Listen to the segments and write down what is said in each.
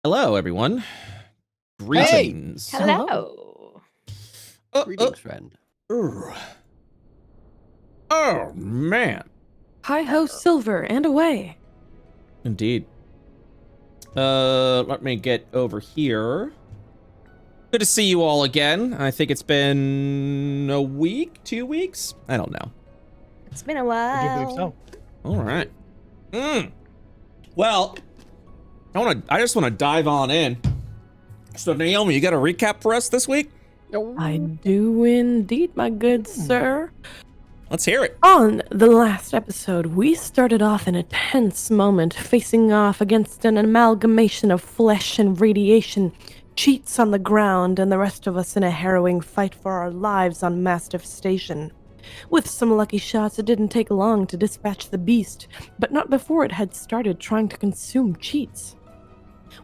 Hello, everyone. Greetings. Hey. Hello. Greetings, friend. Oh, man. Hi-ho, silver, and away. Indeed. Let me get over here. Good to see you all again. I think it's been a week, 2 weeks? I don't know. It's been a while. I do believe so. All right. Well, I just want to dive on in. So, Naomi, you got a recap for us this week? I do indeed, my good sir. Let's hear it. On the last episode, we started off in a tense moment, facing off against an amalgamation of flesh and radiation, cheats on the ground, and the rest of us in a harrowing fight for our lives on Mastiff Station. With some lucky shots, it didn't take long to dispatch the beast, but not before it had started trying to consume cheats.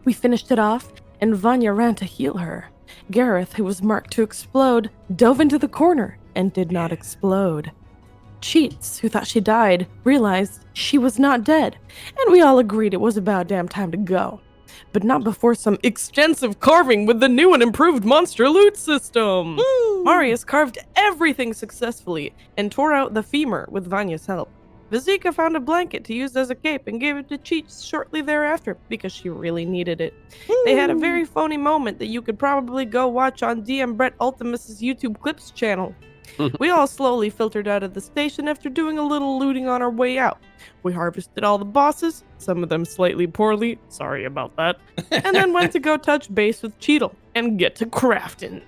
We finished it off, and Vanya ran to heal her. Gareth, who was marked to explode, dove into the corner and did not explode. Cheats, who thought she died, realized she was not dead, and we all agreed it was about damn time to go. But not before some extensive carving with the new and improved monster loot system. Woo! Marius carved everything successfully and tore out the femur with Vanya's help. Vizika found a blanket to use as a cape and gave it to Cheats shortly thereafter because she really needed it. They had a very phony moment that you could probably go watch on DM Brett Ultimus's YouTube Clips channel. We all slowly filtered out of the station after doing a little looting on our way out. We harvested all the bosses, some of them slightly poorly, sorry about that, and then went to go touch base with Cheetle and get to crafting.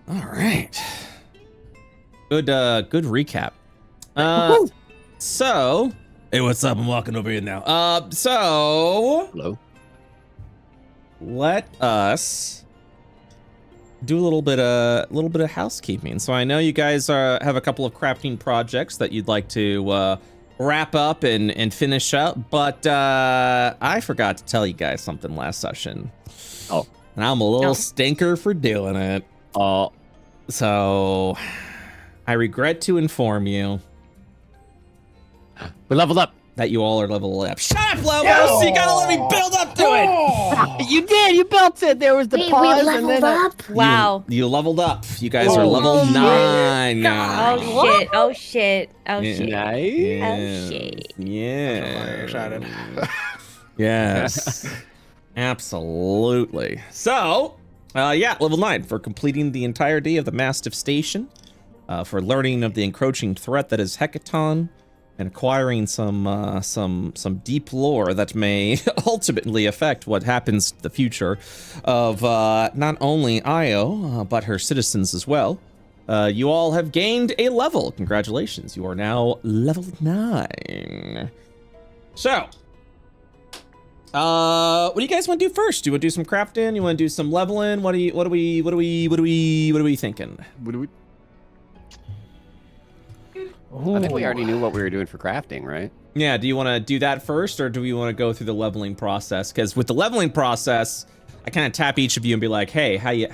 All right. Good recap. So, hey, what's up? I'm walking over here now. Hello. Let us do a little bit of housekeeping. So I know you guys have a couple of crafting projects that you'd like to wrap up and finish up, but I forgot to tell you guys something last session. Oh. And I'm a little stinker for doing it. So I regret to inform you We leveled up. that you all are level up. Shut up, Lobos! You gotta let me build up to it! You did. You built it. There was the Wait, pause. we and leveled then up? Wow. You leveled up. You guys are level 9 now. Oh shit. Oh shit. Oh shit. Nice. Oh shit. Yeah. Excited. Yes. Absolutely. So, level 9 for completing the entirety of the Mastiff Station, for learning of the encroaching threat that is Hecaton, and acquiring some deep lore that may ultimately affect what happens to the future of not only Io, but her citizens as well. You all have gained a level. Congratulations. You are now level 9. So, what do you guys want to do first? Do you want to do some crafting? You want to do some leveling? What are we thinking? I think we already knew what we were doing for crafting, right? Yeah, do you want to do that first, or do we want to go through the leveling process? Because with the leveling process, I kind of tap each of you and be like, hey, how you,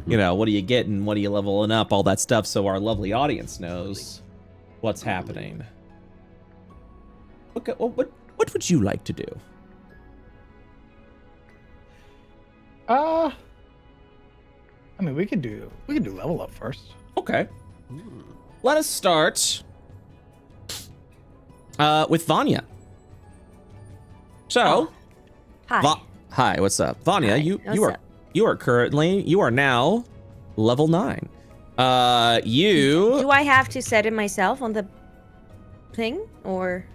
you know, what are you getting? What are you leveling up? All that stuff, so our lovely audience knows what's happening. Okay, well, what would you like to do? I mean, we could do level up first. Okay. Let us start with Vanya. So, Hi. hi, what's up, Vanya? Hi, You what's are now level 9. You Do I have to set it myself on the thing, or?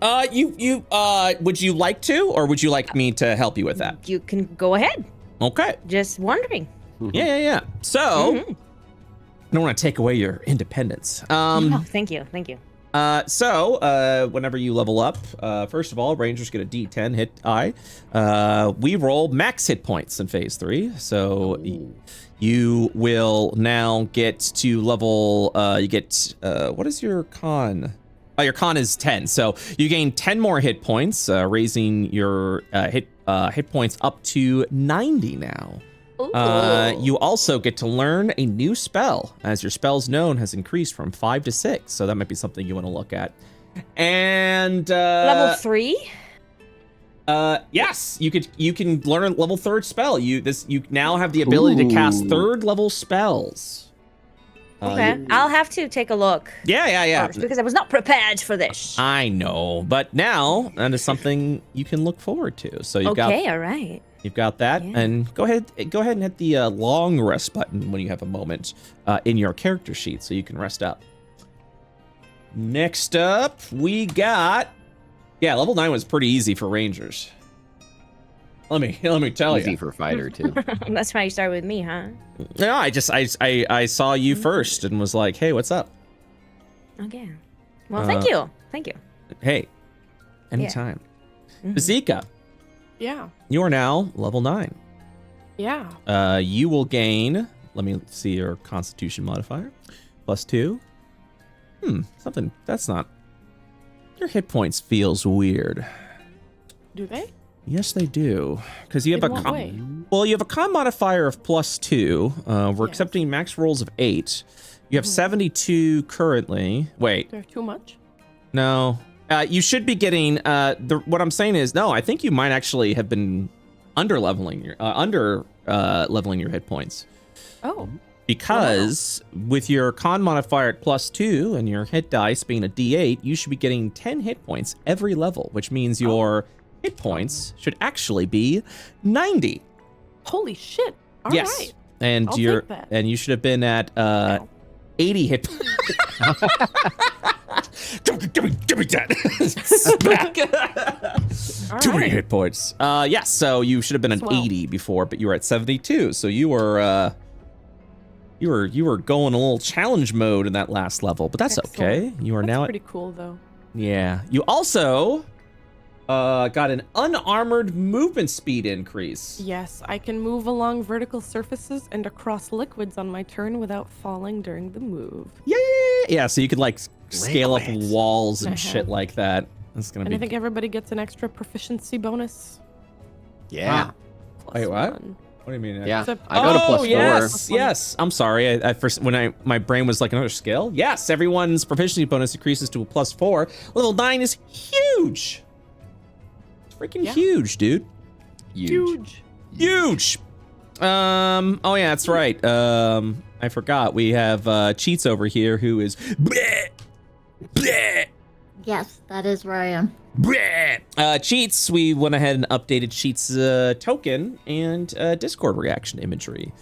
would you like to, or would you like me to help you with that? You can go ahead. Okay. Just wondering. Yeah. So, I don't want to take away your independence. Oh, thank you. So, whenever you level up, first of all, Rangers get a D10 hit die. We roll max hit points in phase 3. So you will now get to level, you get, what is your con? Oh, your con is 10. So you gain 10 more hit points, raising your hit points up to 90 now. You also get to learn a new spell, as your spells known has increased from 5 to 6. So that might be something you want to look at. And Level 3? Yes, you can learn a level 3rd spell. You now have the ability to cast 3rd level spells. Okay, I'll have to take a look. Yeah. First, because I was not prepared for this. I know, but now that is something you can look forward to. So you've got all right. You've got that, Yeah. and go ahead and hit the long rest button when you have a moment in your character sheet, so you can rest up. Next up, we got level 9 was pretty easy for Rangers. Let me tell Easy you. for fighter too. That's why you started with me, huh? No, I saw you first and was like, hey, what's up? Okay. Well, thank you. Thank you. Hey, anytime. Mhm. Bazika, Yeah. you are now level 9. Yeah. You will gain, let me see your constitution modifier, +2. Something, that's not, your hit points feels weird. Do they? Yes, they do. Because you have In a what way? you have a con modifier of +2. We're Yes. accepting max rolls of 8. You have 72 currently. Wait, They're too much? no. You should be getting, what I'm saying is, no, I think you might actually have been leveling your hit points. Oh. Because with your con modifier at +2 and your hit dice being a D8, you should be getting 10 hit points every level, which means your hit points should actually be 90. Holy shit. All right. Yes. And I'll you're take that. and you should have been at 80 hit Give me that. Smack. All Too many right. hit points. Yes, so you should have been an Swell. 80 before, but you were at 72. So you were going a little challenge mode in that last level, but that's Excellent. okay. You are That's now at, pretty cool, though. yeah. You also got an unarmored movement speed increase. Yes, I can move along vertical surfaces and across liquids on my turn without falling during the move. Yeah, so you could like scale up Liquids. walls and Uh-huh. shit like that. That's gonna And be I think everybody gets an extra proficiency bonus. Yeah. Wait, what? +1. What do you mean? Yeah. Except- I go to +4. yes, +1. yes. I'm sorry. I first when my brain was like another skill. Yes, everyone's proficiency bonus increases to a +4. Level 9 is huge. It's freaking Yeah. huge, dude. Huge. Huge. Oh yeah, that's right. I forgot we have Cheats over here who is bleh, bleh, Yes, that is where I am. bleh. Cheats, we went ahead and updated Cheats token and Discord reaction imagery.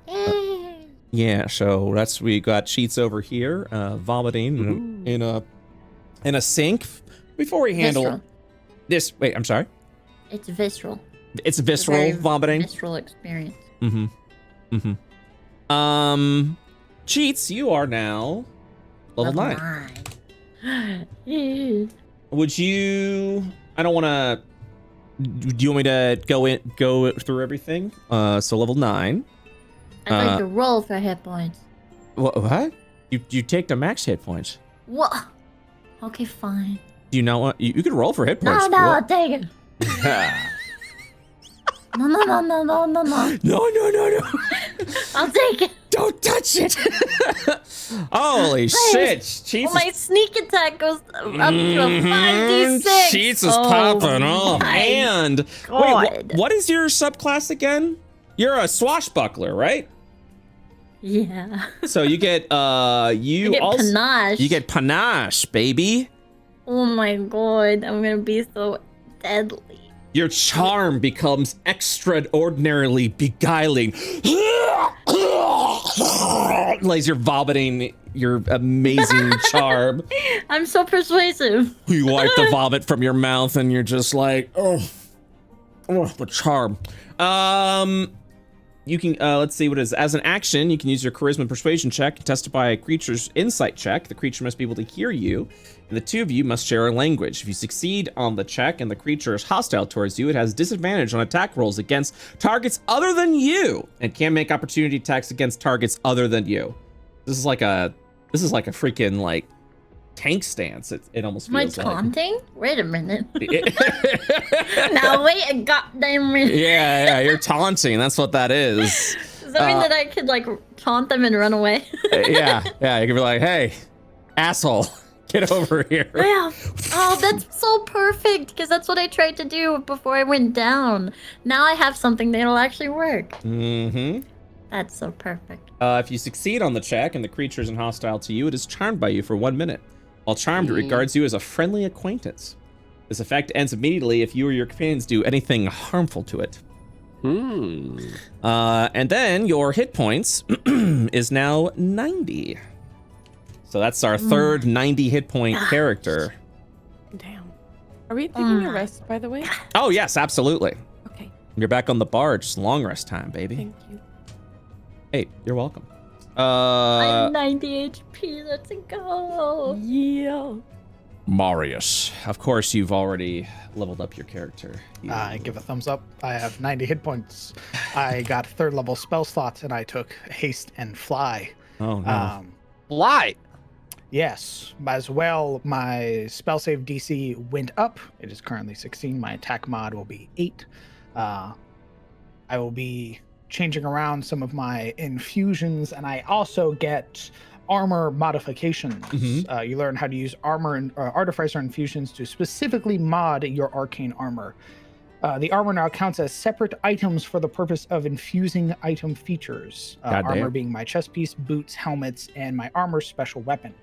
Yay. Yeah, so we got Cheats over here vomiting in a sink. Before we handle Visceral. this, wait, I'm sorry. It's visceral. It's It's a visceral very vomiting. Visceral experience. Cheats, you are now level 9. 9. Would you? I don't want to. Do you want me to go through everything? So level 9. I'd like to roll for hit points. What? You take the max hit points. What? Okay, fine. Do you not want? You could roll for hit No, points. no, if you I'll want. take it. No, no, no, no, no, no, no. No. I'll take it. Don't touch it. Holy shit! Cheats. Oh, my sneak attack goes up to a 5d6. Cheats is popping off. my And wait, God. what is your subclass again? You're a swashbuckler, right? Yeah. So you get you get also panache. you get panache, baby. Oh my god, I'm gonna be so deadly. Your charm becomes extraordinarily beguiling. Like you're vomiting your amazing charm. I'm so persuasive. You wipe the vomit from your mouth and you're just like, oh, the charm. You can, let's see what it is. As an action, you can use your charisma and persuasion check and testify a creature's insight check. The creature must be able to hear you, and the two of you must share a language. If you succeed on the check and the creature is hostile towards you, it has disadvantage on attack rolls against targets other than you, and can make opportunity attacks against targets other than you. This is like a freaking like tank stance. It almost Am I feels like. taunting? Wait a minute. Now wait a goddamn minute. Yeah, you're taunting. That's what that is. Does that mean that I could like taunt them and run away? Yeah, you can be like, hey, asshole, Get over here. Yeah. Oh, that's so perfect because that's what I tried to do before I went down. Now I have something that'll actually work. Mm-hmm. That's so perfect. If you succeed on the check and the creature isn't hostile to you, it is charmed by you for 1 minute. While charmed, it regards you as a friendly acquaintance. This effect ends immediately if you or your companions do anything harmful to it. And then your hit points is now 90. So that's our third 90 hit point character. Damn. Are we taking a rest, by the way? Oh, yes, absolutely. Okay. You're back on the bar. Just long rest time, baby. Thank you. Hey, you're welcome. I'm 90 HP. Let's go. Yeah. Marius. Of course, you've already leveled up your character. I give a thumbs up. I have 90 hit points. I got 3rd level spell slots, and I took haste and fly. Oh, no. Fly. Yes, as well, my spell save DC went up. It is currently 16. My attack mod will be 8. I will be changing around some of my infusions, and I also get armor modifications. You learn how to use armor and artificer infusions to specifically mod your arcane armor. The armor now counts as separate items for the purpose of infusing item features. Armor being my chest piece, boots, helmets, and my armor special weapon,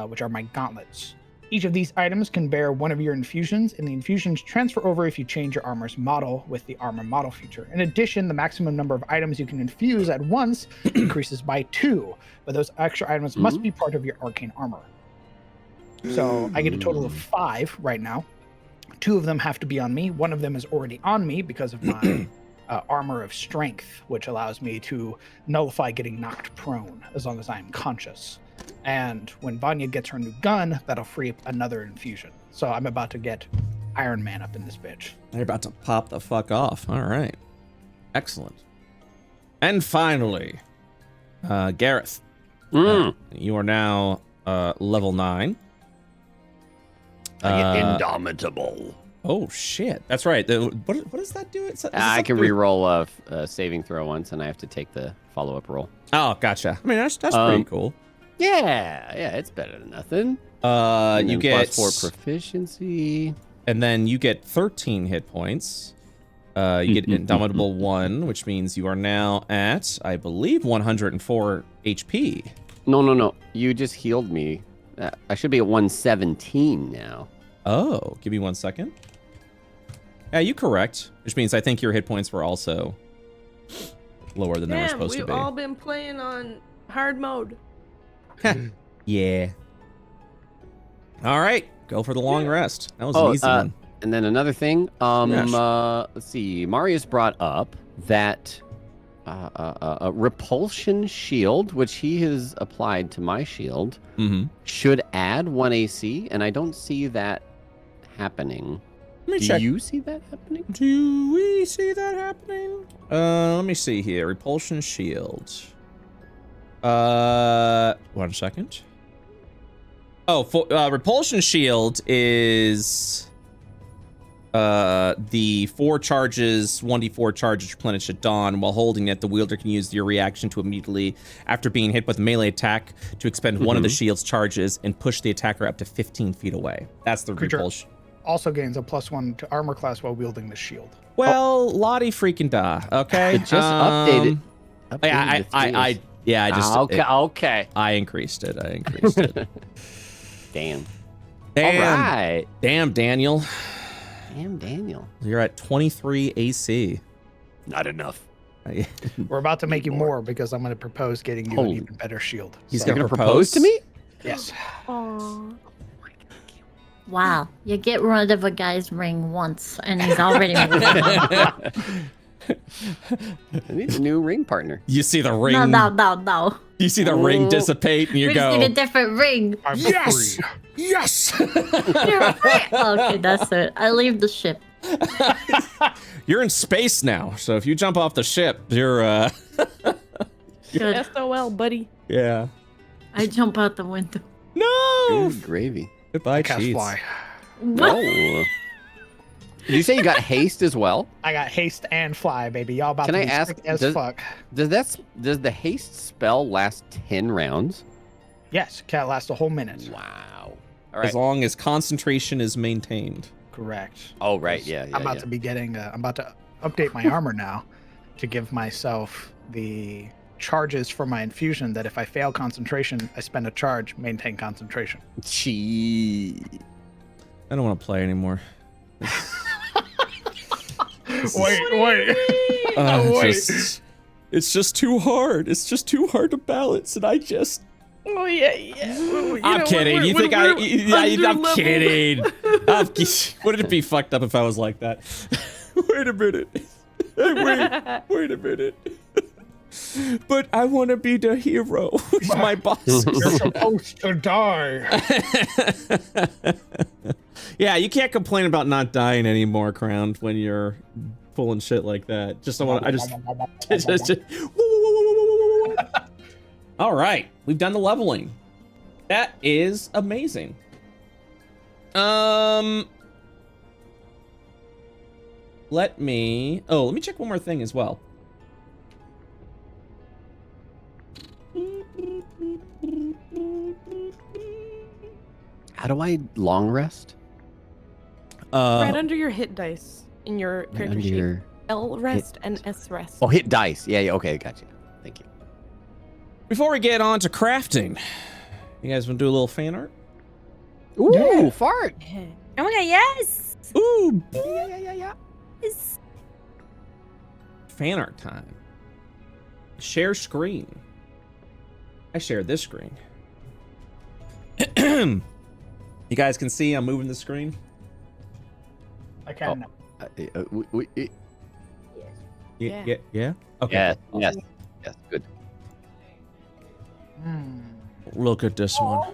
which are my gauntlets. Each of these items can bear one of your infusions, and the infusions transfer over if you change your armor's model with the armor model feature. In addition, the maximum number of items you can infuse at once increases by 2, but those extra items must be part of your arcane armor. So I get a total of 5 right now. 2 of them have to be on me. 1 of them is already on me because of my armor of strength, which allows me to nullify getting knocked prone as long as I am conscious. And when Vanya gets her new gun, that'll free up another infusion. So I'm about to get Iron Man up in this bitch. You're about to pop the fuck off. All right. Excellent. And finally, Gareth. You are now level 9. I get indomitable. Oh, shit. That's right. What does that do? I can re-roll a saving throw once, and I have to take the follow-up roll. Oh, gotcha. I mean, that's pretty cool. Yeah, it's better than nothing. You get +4 proficiency, and then you get 13 hit points. You get Indomitable 1, which means you are now at, I believe, 104 HP. No. You just healed me. I should be at 117 now. Oh, give me 1 second. Yeah, you correct. Which means I think your hit points were also lower than they were supposed to be. We've all been playing on hard mode. Yeah. All right, go for the long rest. That was an easy one. And then another thing. Let's see. Marius brought up that repulsion shield, which he has applied to my shield, should add 1 AC, and I don't see that happening. Let me check. Do you see that happening? Do we see that happening? Let me see here. Repulsion shield. 1 second. Oh, repulsion shield is the 4 charges, 1d4 charges replenish at dawn. While holding it, the wielder can use your reaction to immediately, after being hit with a melee attack, to expend one of the shield's charges and push the attacker up to 15 feet away. That's the repulsion. Also gains a +1 to armor class while wielding the shield. Well, Lottie freaking da. Okay. It just updated. Okay. I increased it. Damn. All right. Damn, Daniel. Damn, Daniel. You're at 23 AC. Not enough. We're about to make you more because I'm going to propose getting you an even better shield. He's going to propose to me? Yes. Aww. Wow, you get rid of a guy's ring once, and he's already moving on. I need a new ring partner. You see the ring. No. You see the ring dissipate, and you We go. just need a different ring. I'm Yes! free. Yes! You're free. Okay, that's it. I leave the ship. You're in space now, so if you jump off the ship, you're Good. SOL, buddy. Yeah. I jump out the window. No! Good gravy. Goodbye, Cast cheats. fly. What? Oh. Did you say you got haste as well? I got haste and fly, baby. Y'all about Can to I be ask, sick as does- fuck. Does the haste spell last 10 rounds? Yes, can't last a whole minute. Wow. All right. as long as concentration is maintained. Correct. Oh, right. Yeah. I'm about to be getting. I'm about to update my armor now to give myself the charges for my infusion. That if I fail concentration, I spend a charge. Maintain concentration. Gee. I don't want to play anymore. Wait. It's just too hard. It's just too hard to balance, and I just. Oh yeah. I'm kidding. You think I'm kidding. Wouldn't it be fucked up if I was like that? Wait a minute. Wait a minute. But I want to be the hero. My boss. You're supposed to die. Yeah, you can't complain about not dying anymore, Crowned, when you're pulling shit like that. All right, we've done the leveling. That is amazing. Let me check one more thing as well. How do I long rest? Right under your hit dice in your Right character under sheet. your L rest and S rest. Oh, hit dice. Yeah. Okay, gotcha. Thank you. Before we get on to crafting, you guys want to do a little fan art? Ooh, Yeah. fart. Oh my god, yes! Ooh, Yeah. Yes. fan art time. Share screen. I shared this screen. You guys can see I'm moving the screen. I can. Yeah. Yeah. Okay. Yes. Good. Look at this one.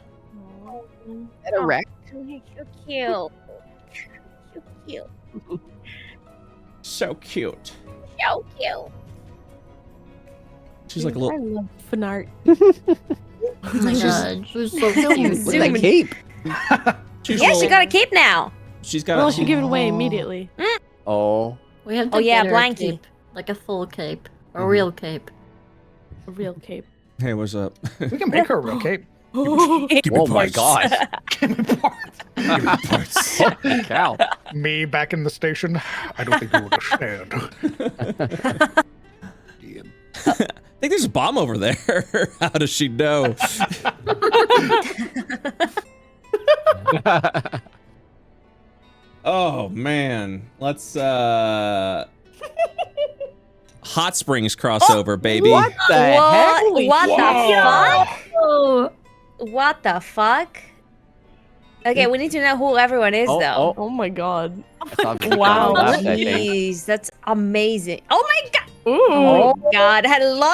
Erect. So cute. So cute. So cute. So cute. She's like a I little. love fan art. Oh my god, she's so cute. Look at that cape. She's Yeah, little- she got a cape now. She's got. Well, a, she gave it away immediately. Oh. We have to Oh, yeah, get her a blankie. cape, like a full cape, a real cape. A real cape. Hey, what's up? We can make her a real cape. Give me Oh my parts. gosh. Give me parts. Holy cow. Me back in the station. I don't think you understand. I think there's a bomb over there. How does she know? Oh man, let's Hot Springs crossover, baby. What the heck? What the fuck? Oh, What the fuck? Okay, we need to know who everyone is, though. Oh my god. Wow. Left, I think. Jeez, that's amazing. Oh my god. Ooh. Oh god. Hello.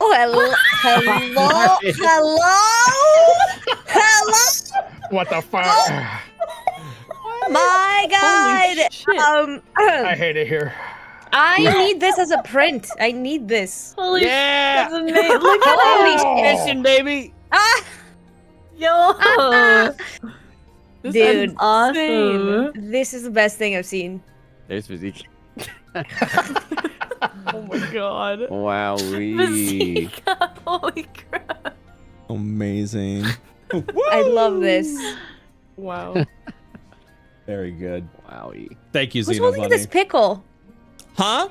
Oh, hello. Hello. Hello. Hello. What the fuck? My god. Holy shit. I hate it here. I need this as a print. I need this. holy Yeah. shit, that's amazing. Look at Holy it. shit. Mission, baby. Ah, Yo. This dude. is Awesome. insane. this is the best thing I've seen. There's physique. Oh my god. Wowee. Bazooka. Holy crap. Amazing. I love this. Wow. Very good. Wowie. Thank you, Who's Xena holding Bunny. this pickle? Huh?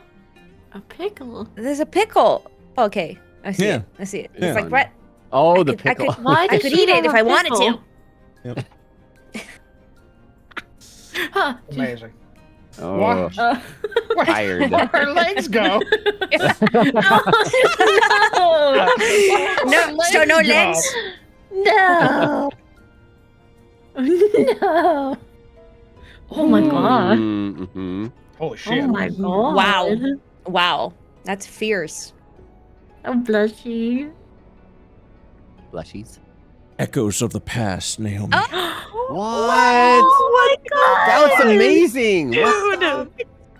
A pickle. There's a pickle. Okay, I see Yeah. it. I see it. Yeah. It's like right. Oh, I the could- I pickle. could- Why I does could she eat it have if a I wanted pickle? to. Yep. Huh. Amazing. Oh, What? Where tired. where her legs go? No, so no legs. No. No. Oh my god. Mm-hmm. Holy shit. Oh my god. Wow. Wow, that's fierce. I'm blushing. Blushies. Echoes of the past, Naomi. What? Oh my god. That was amazing. What the-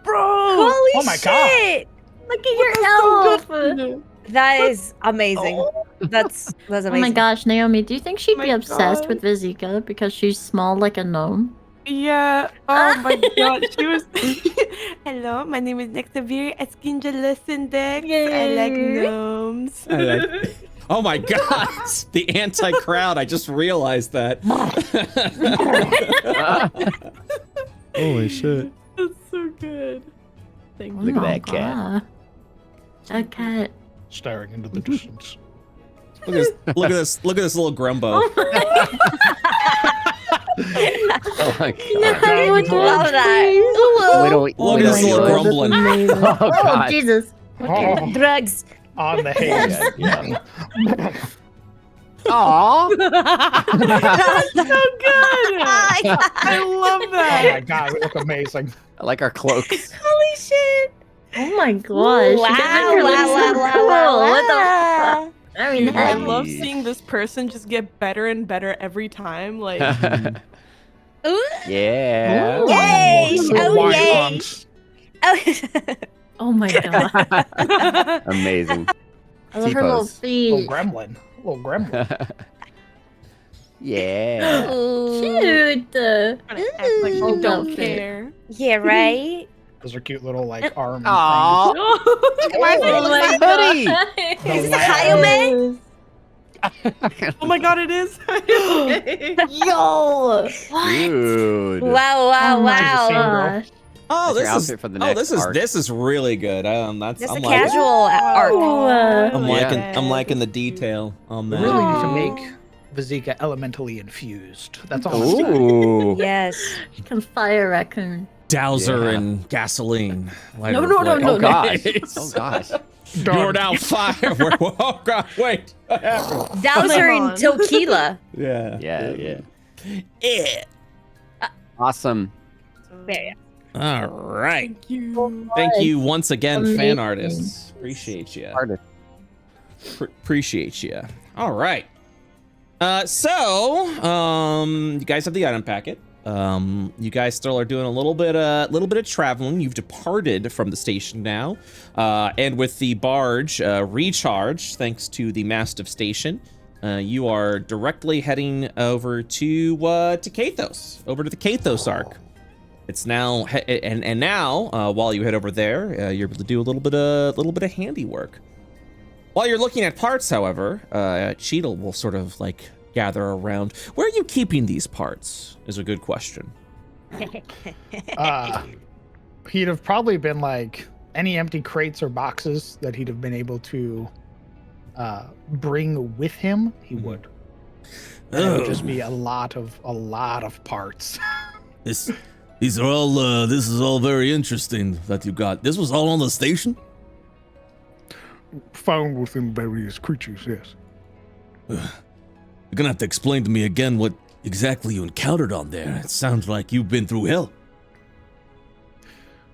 Bro. Holy Oh my God. shit! Look at your elf. That is amazing. That's Oh amazing. my gosh, Naomi, do you think she'd My be obsessed God. with Vizika because she's small like a gnome? Yeah. Oh my god. She was. Hello, my name is Nexavir Eskinjalusindex. I like Yay. gnomes. I like Oh my god! The anti-crowd, I just realized that. Holy shit. That's so good. Thank Oh you. Look at my that cat. God. That cat. Staring into the distance. Look at this little grumbo. Oh my god. No, Love Love that. Look at this little grumbling. Oh Oh, god. Jesus. Oh, Drugs. on the haze. Yeah. Aw. So good. I love Oh that. my god, we look amazing. I like our cloaks. Holy shit. Oh my gosh. Wow, You guys are wow, so wow, cool. wow, What the wow. fuck? I mean, I heck. love seeing this person just get better and better every time. Like, Ooh. Yeah. Ooh. Yay. Some Oh, white yay. hunks. Oh. Oh my God. Amazing. I love her little T-pose. Little feet. gremlin. Little gremlin. Yeah. Ooh. Cute. trying to act like Ooh. you don't Outfit. care. Yeah, right? Those are cute little like arm Aw. Why is it Oh look my like Buddy. God. Is it Hayome? Oh my god, it is. Yo. Dude. Wow, wow, Oh my wow. gosh. Oh, That's your this is outfit for the next arc. this is really good. That's Just I'm a liking, casual arc. I'm Yeah. liking I'm liking the detail on We that. really need to Aw. make Vazika elementally infused. That's all. I'm saying. Ooh. Yes. You can fire raccoon. Dowser Yeah. and gasoline. No, no, no, Oh no. gosh. Nice. Oh gosh. You're now fire. Oh god, wait. What happened? Dowser Come and on. tequila. Yeah. Yeah. Yeah. Awesome. There. All right. Thank you. Thank you once again, fan Amazing. artists. Appreciate you. Artist. Appreciate you. All right. So, you guys have the item packet. You guys still are doing a little bit of traveling. You've departed from the station now, and with the barge recharged, thanks to the Mastiff station, you are directly heading over to Kathos, over to the Kathos arc. It's now, and now, while you head over there, you're able to do a little bit of handiwork. While you're looking at parts, however, Cheadle will sort of like gather around. Where are you keeping these parts? Is a good question. He'd have probably been like any empty crates or boxes that he'd have been able to bring with him. He would. And it would just be a lot of parts. These are all, this is all very interesting that you got. This was all on the station? Found within various creatures, yes. You're gonna have to explain to me again what exactly you encountered on there. It sounds like you've been through hell.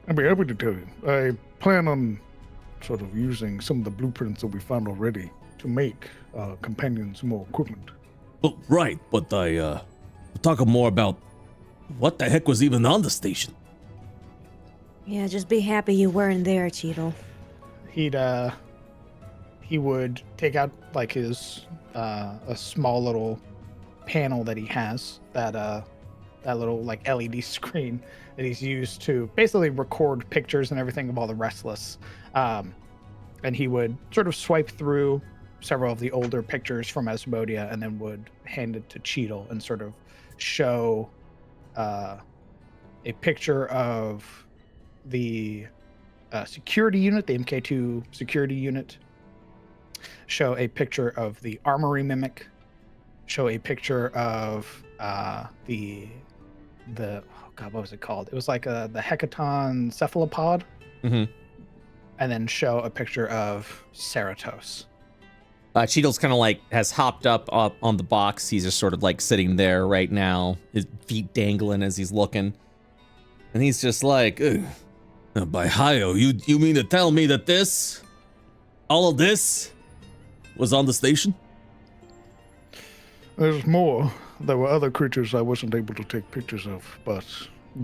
I'd be happy to tell you. I plan on sort of using some of the blueprints that we found already to make companions more equivalent. Oh, right, but I, talk more about what the heck was even on the station. Yeah, just be happy you weren't there, Cheadle. He would take out like his a small little panel that he has, that little like LED screen that he's used to basically record pictures and everything of all the restless. And he would sort of swipe through several of the older pictures from Asmodia and then would hand it to Cheadle and sort of show a picture of the security unit, the MK2 security unit, show a picture of the armory mimic, show a picture of the oh god, what was it called? It was like the Hecaton cephalopod, Mm-hmm. and then show a picture of Ceratos. Cheadle's kind of like has hopped up on the box. He's just sort of like sitting there right now, his feet dangling as he's looking, and he's just like, "Ugh." By Hio, you mean to tell me that all of this was on the station? There's more. There were other creatures I wasn't able to take pictures of, but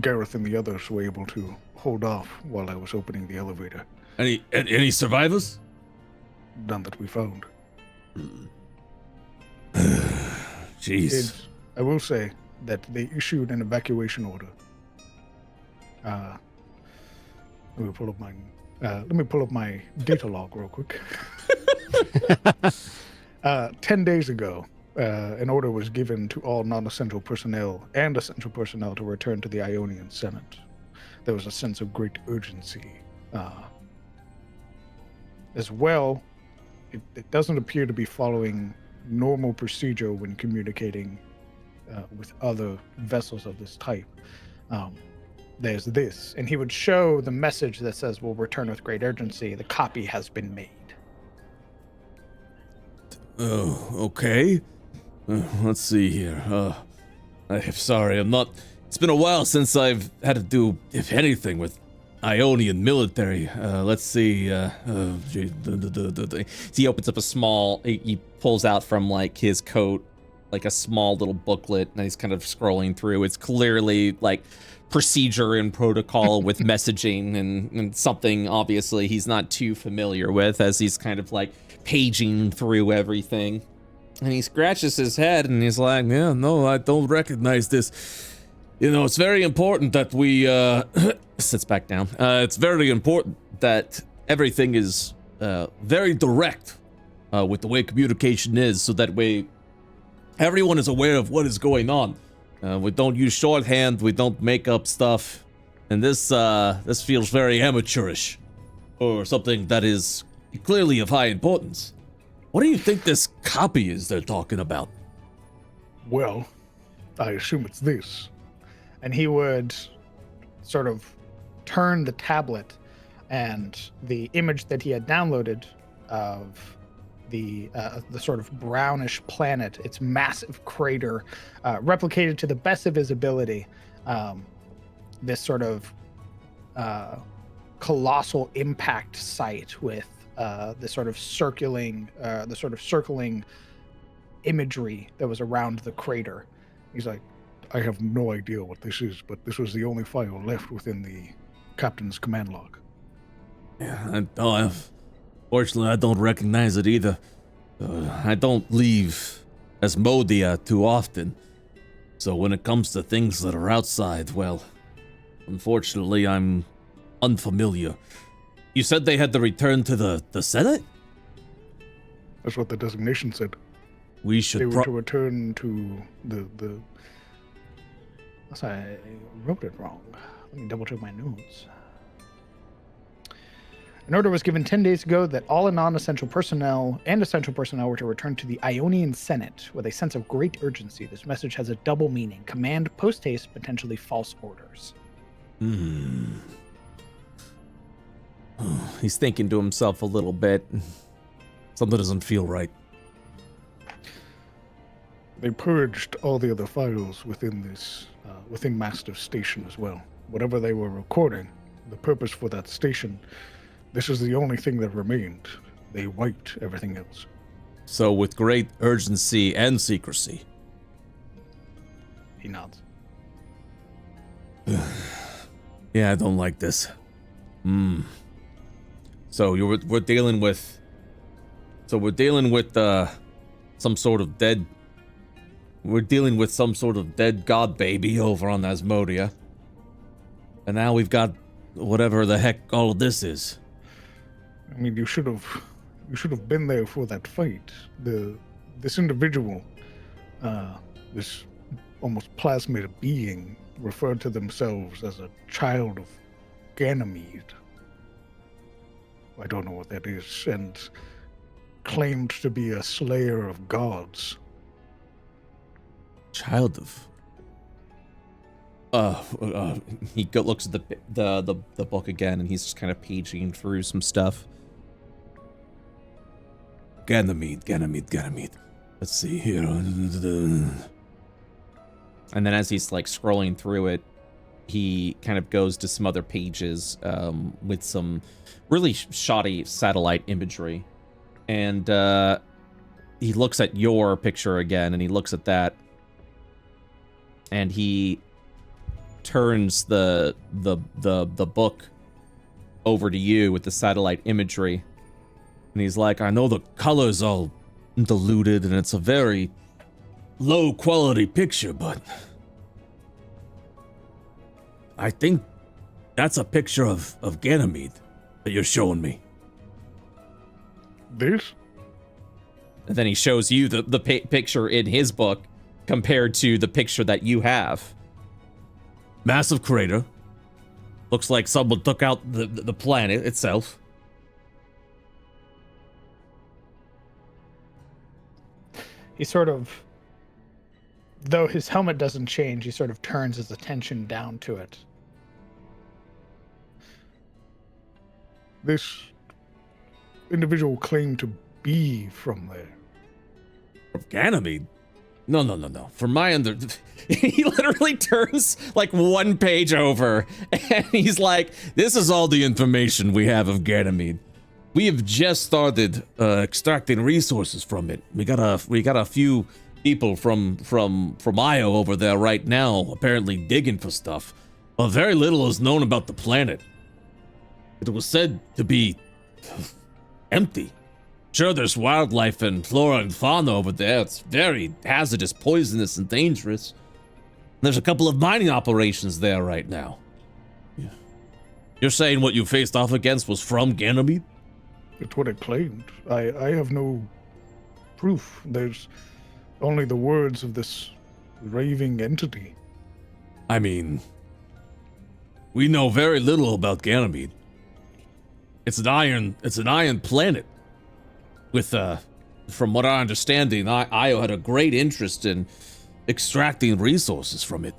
Gareth and the others were able to hold off while I was opening the elevator. Any survivors? None that we found. Jeez. I will say that they issued an evacuation order. Let me pull up my data log real quick. 10 days ago, an order was given to all non-essential personnel and essential personnel to return to the Ionian Senate. There was a sense of great urgency. As well, it doesn't appear to be following normal procedure when communicating with other vessels of this type. There's this, and he would show the message that says, "We'll return with great urgency." The copy has been made. Oh, okay. Let's see here. I'm sorry, I'm not... It's been a while since I've had to do, if anything, with Ionian military. Let's see. He opens up a small... He pulls out from, like, his coat, like, a small little booklet, and he's kind of scrolling through. It's clearly, like, procedure and protocol with messaging and something, obviously, he's not too familiar with, as he's kind of, like, paging through everything. And he scratches his head and he's like, yeah, no, I don't recognize this. You know, it's very important that we, sits back down. It's very important that everything is very direct with the way communication is, so that way everyone is aware of what is going on. We don't use shorthand, we don't make up stuff, and this feels very amateurish, or something that is clearly of high importance. What do you think this copy is they're talking about? Well, I assume it's this. And he would sort of turn the tablet, and the image that he had downloaded of the sort of brownish planet, its massive crater, replicated to the best of his ability, this sort of colossal impact site with the sort of circling imagery that was around the crater. He's like, I have no idea what this is, but this was the only file left within the captain's command log. Yeah, fortunately, I don't recognize it either. I don't leave Asmodia too often, so when it comes to things that are outside, well, unfortunately, I'm unfamiliar. You said they had to return to the Senate? That's what the designation said. We should They were to return to the... Sorry, I wrote it wrong. Let me double check my notes. An order was given 10 days ago that all non-essential personnel and essential personnel were to return to the Ionian Senate with a sense of great urgency. This message has a double meaning. Command post-haste, potentially false orders. He's thinking to himself a little bit. Something doesn't feel right. They purged all the other files within this, within Master's Station as well. Whatever they were recording, the purpose for that station, this is the only thing that remained. They wiped everything else. So with great urgency and secrecy. He nods. Yeah, I don't like this. So we're dealing with... So we're dealing with some sort of dead... We're dealing with some sort of dead god baby over on Asmodia. And now we've got whatever the heck all of this is. I mean, you should have been there for that fight. This individual, this almost plasmid being, referred to themselves as a child of Ganymede. I don't know what that is, and claimed to be a slayer of gods. Child of... He looks at the book again, and he's just kind of paging through some stuff. Ganymede. Let's see here. And then as he's like scrolling through it, he kind of goes to some other pages with some really shoddy satellite imagery. And he looks at your picture again, and he looks at that. And he turns the book over to you with the satellite imagery. And he's like, I know the color's all diluted and it's a very low quality picture, but I think that's a picture of Ganymede that you're showing me. This? And then he shows you the picture in his book compared to the picture that you have. Massive crater. Looks like someone took out the planet itself. He sort of, though his helmet doesn't change, he sort of turns his attention down to it. This individual claimed to be from there. From Ganymede? No. From my He literally turns like one page over and he's like, this is all the information we have of Ganymede. We have just started extracting resources from it. We got a few people from Io over there right now, apparently digging for stuff. But very little is known about the planet. It was said to be empty. Sure, there's wildlife and flora and fauna over there. It's very hazardous, poisonous, and dangerous. There's a couple of mining operations there right now. Yeah. You're saying what you faced off against was from Ganymede? It's what it claimed. I have no proof. There's only the words of this raving entity. I mean, we know very little about Ganymede. It's an iron planet. With, from what I understand, Io had a great interest in extracting resources from it.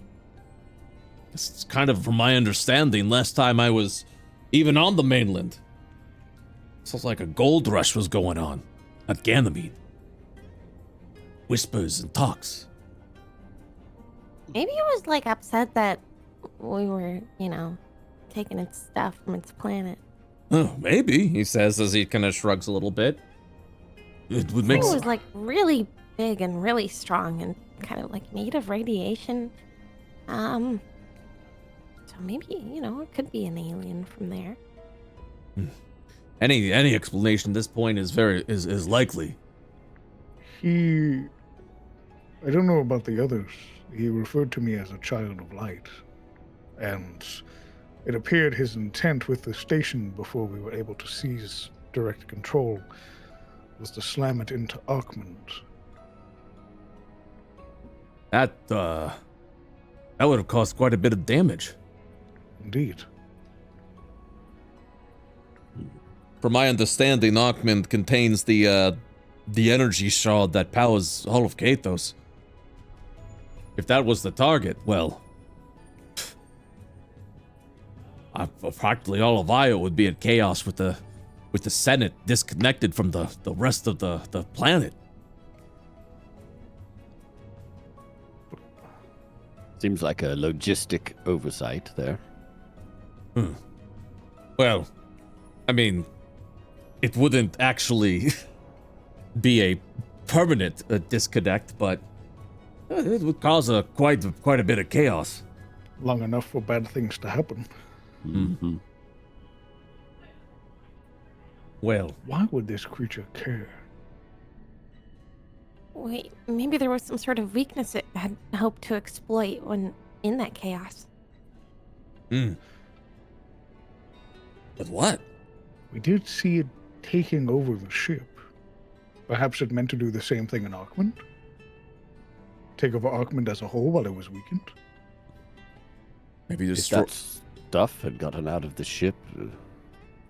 It's kind of, from my understanding, last time I was even on the mainland. Sounds like a gold rush was going on at Ganymede. Whispers and talks. Maybe it was like upset that we were, taking its stuff from its planet. Oh, maybe. he says as he kind of shrugs a little bit. It would make It sense. was like really big and really strong and kind of like made of radiation. So maybe, it could be an alien from there. Any explanation at this point is likely. I don't know about the others. He referred to me as a child of light. And it appeared his intent with the station before we were able to seize direct control was to slam it into Archmond. That would have caused quite a bit of damage. Indeed. From my understanding, Archmond contains the energy shard that powers all of Kathos. If that was the target, well, practically all of Io would be in chaos with the Senate disconnected from the rest of the planet. Seems like a logistic oversight there. Well, I mean, it wouldn't actually be a permanent disconnect, but it would cause quite a bit of chaos. Long enough for bad things to happen. Mm-hmm. Well, Why would this creature care? Wait, maybe there was some sort of weakness it had hoped to exploit when in that chaos. but what? We did see it taking over the ship. Perhaps it meant to do the same thing in Archmond? Take over Archmond as a whole while it was weakened? Maybe If just that stuff had gotten out of the ship,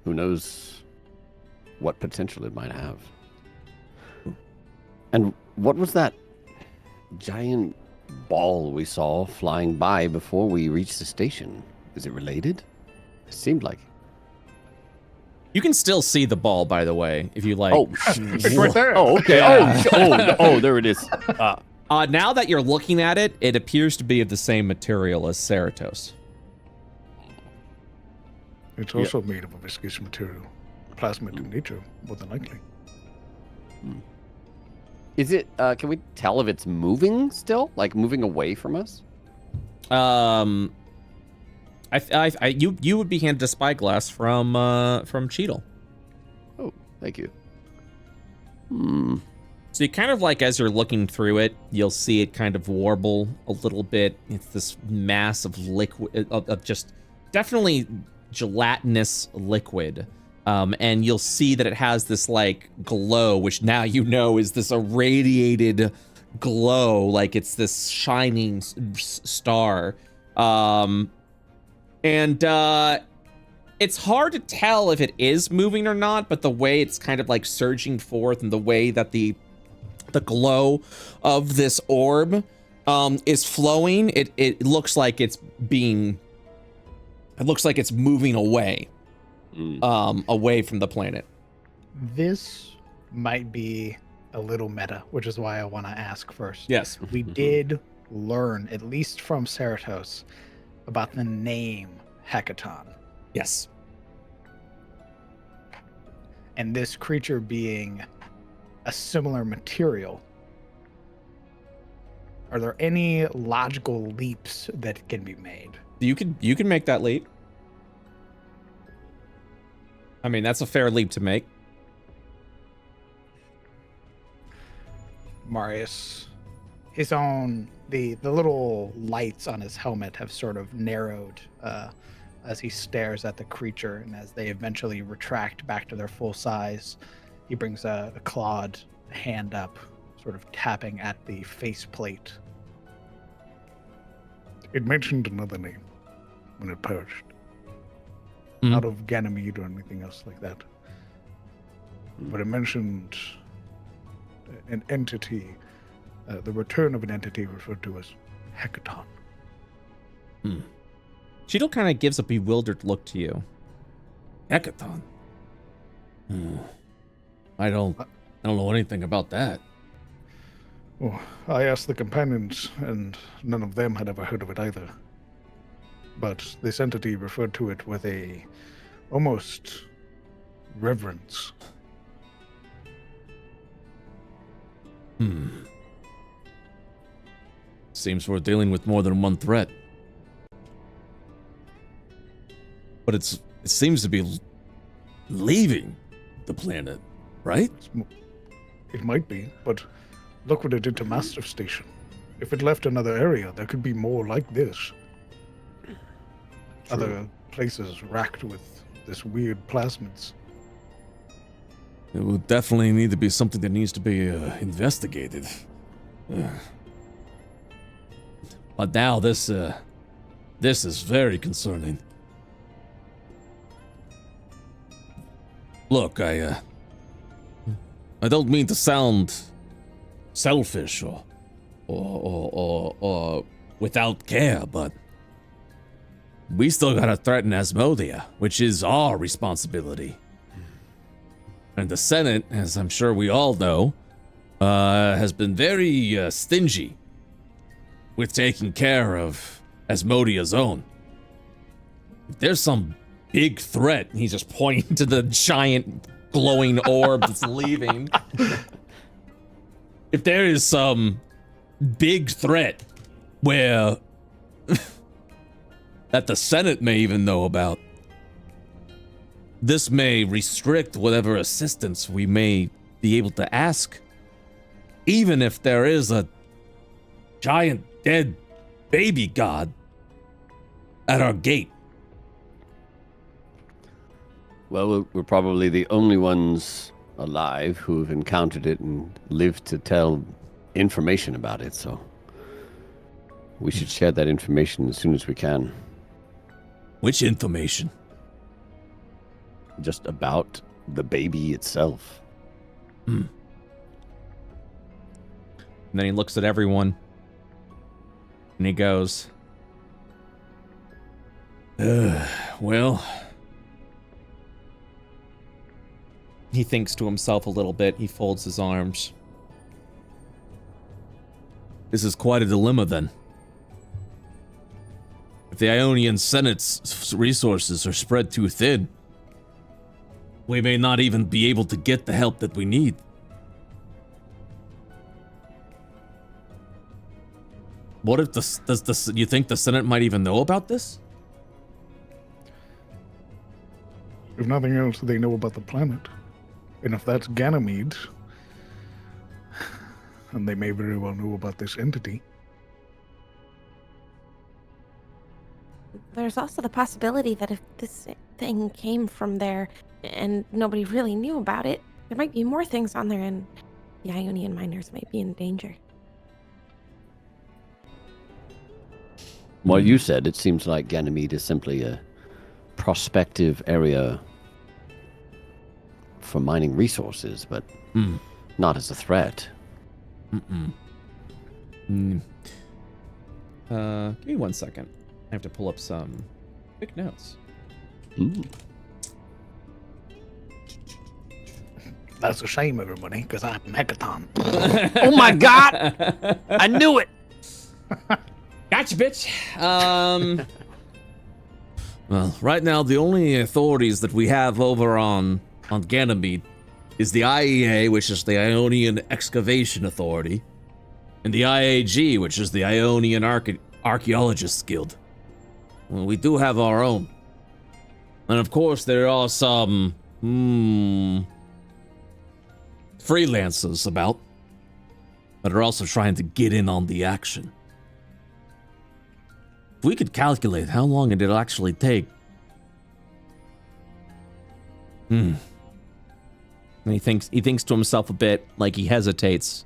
who knows what potential it might have. And what was that giant ball we saw flying by before we reached the station? Is it related? It seemed like. You can still see the ball, by the way, if you like. Oh, It's right there. Oh, okay. Yeah. Oh, there it is. Now that you're looking at it, it appears to be of the same material as Ceratos. It's also made of a viscous material. Plasmid in nature, more than likely. Is it? Can we tell if it's moving still? Like moving away from us? You would be handed a spyglass from Cheadle. Oh, thank you. So you kind of like, as you're looking through it, you'll see it kind of warble a little bit. It's this mass of liquid, of just definitely gelatinous liquid. And you'll see that it has this like glow, which now you know is this irradiated glow, like it's this shining star. It's hard to tell if it is moving or not, but the way it's kind of like surging forth and the way that the glow of this orb is flowing, it looks like it's moving away. Away from the planet. This might be a little meta, which is why I want to ask first. Yes. We did learn, at least from Ceratos, about the name Hecaton. Yes. And this creature being a similar material. Are there any logical leaps that can be made? You can make that leap. I mean, that's a fair leap to make. Marius, his own, the little lights on his helmet have sort of narrowed as he stares at the creature, and as they eventually retract back to their full size, he brings a clawed hand up, sort of tapping at the faceplate. It mentioned another name when it perished. Mm-hmm. Not of Ganymede or anything else like that. But it mentioned an entity, the return of an entity referred to as Hecaton. Cheetle kind of gives a bewildered look to you. Hecaton. I don't know anything about that. Well, I asked the companions, and none of them had ever heard of it either. But this entity referred to it with a almost reverence. Seems we're dealing with more than one threat. But it seems to be leaving the planet, right? It might be, but look what it did to Master Station. If it left another area, there could be more like this. Other places racked with this weird plasmids. It will definitely need to be something that needs to be investigated. But now this is very concerning. Look, I don't mean to sound selfish or without care, but we still gotta threaten Asmodia, which is our responsibility. And the Senate, as I'm sure we all know, has been very stingy with taking care of Asmodia's own. If there's some big threat, He's just pointing to the giant glowing orb that's leaving. if there is some big threat where that the Senate may even know about, this may restrict whatever assistance we may be able to ask. Even if there is a giant dead baby god at our gate. Well, we're probably the only ones alive who have encountered it and lived to tell information about it, so we should share that information as soon as we can. Which information? Just about the baby itself. And then he looks at everyone and he goes, Well, he thinks to himself a little bit. He folds his arms. this is quite a dilemma then. If the Ionian Senate's resources are spread too thin, we may not even be able to get the help that we need. What if you think the Senate might even know about this? If nothing else, they know about the planet. And if that's Ganymede, and they may very well know about this entity. There's also the possibility that if this thing came from there and nobody really knew about it, there might be more things on there and the Ionian miners might be in danger. Well, you said it seems like Ganymede is simply a prospective area for mining resources, but not as a threat. Give me 1 second. I have to pull up some quick notes. That's a shame, everybody, because I'm Hecaton. Oh my god! I knew it! Gotcha, bitch. Well, right now the only authorities that we have over on Ganymede is the IEA, which is the Ionian Excavation Authority, and the IAG, which is the Ionian Archaeologists Guild. Well, we do have our own. And of course there are some freelancers about that are also trying to get in on the action. If we could calculate how long it'll actually take. And he thinks to himself a bit, like he hesitates.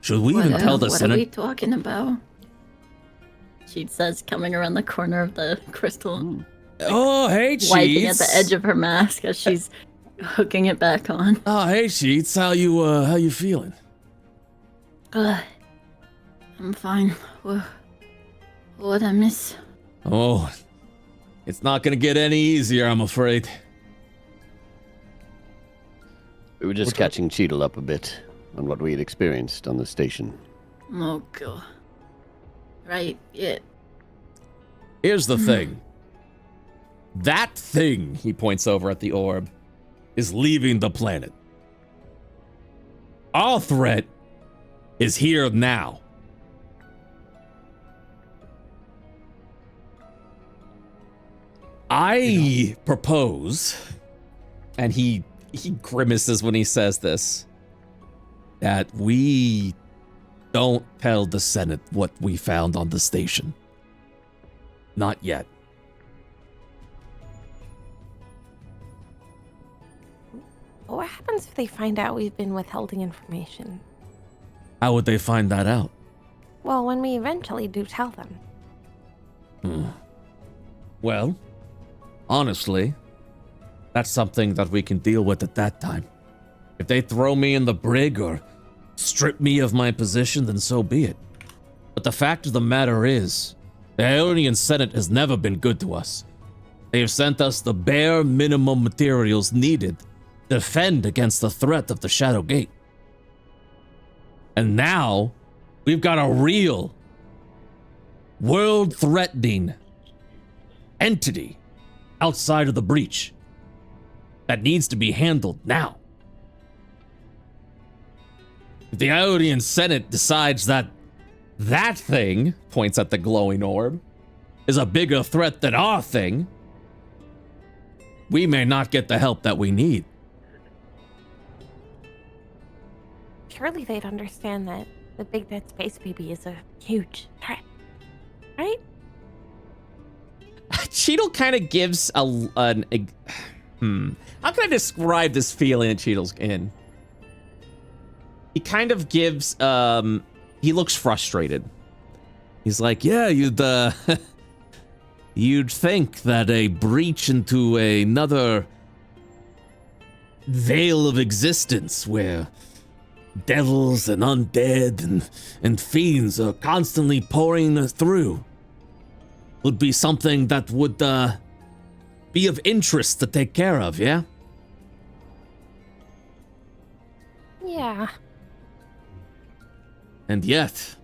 Should we even tell the What are Senate? we talking about? She says, coming around the corner of the crystal, Oh, hey, Cheats. wiping at the edge of her mask as she's hooking it back on. Oh, hey, Cheats. How you feeling? I'm fine. What I miss? Oh, it's not gonna get any easier, I'm afraid. We were just catching Cheadle up a bit on what we had experienced on the station. Oh god. Right, yeah. Here's the thing. That thing, he points over at the orb, Is leaving the planet. Our threat is here now. I propose, and he grimaces when he says this, that we don't tell the Senate what we found on the station. Not yet. What happens if they find out we've been withholding information? How would they find that out? Well, when we eventually do tell them. Well, honestly, that's something that we can deal with at that time. If they throw me in the brig or strip me of my position, then so be it. But the fact of the matter is, the Ionian Senate has never been good to us. They have sent us the bare minimum materials needed to defend against the threat of the Shadow Gate. And now, we've got a real, world-threatening entity outside of the breach that needs to be handled now. If the Ionian Senate decides that that thing, points at the glowing orb, is a bigger threat than our thing, we may not get the help that we need. Surely they'd understand that the big dead space baby is a huge threat, right? Cheadle kind of gives how can I describe this feeling that Cheadle's in? He kind of gives, he looks frustrated. He's like, yeah, you'd think that a breach into another veil of existence where devils and undead and fiends are constantly pouring through would be something that would be of interest to take care of, yeah? Yeah. And yet,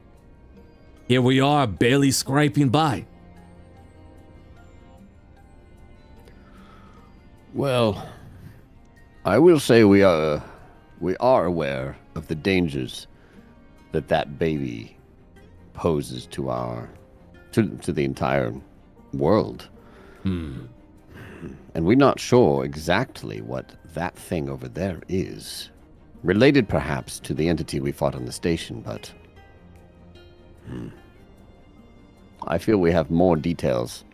here we are barely scraping by. Well, I will say we are aware of the dangers that baby poses to the entire world. And we're not sure exactly what that thing over there is. Related perhaps to the entity we fought on the station, but I feel we have more details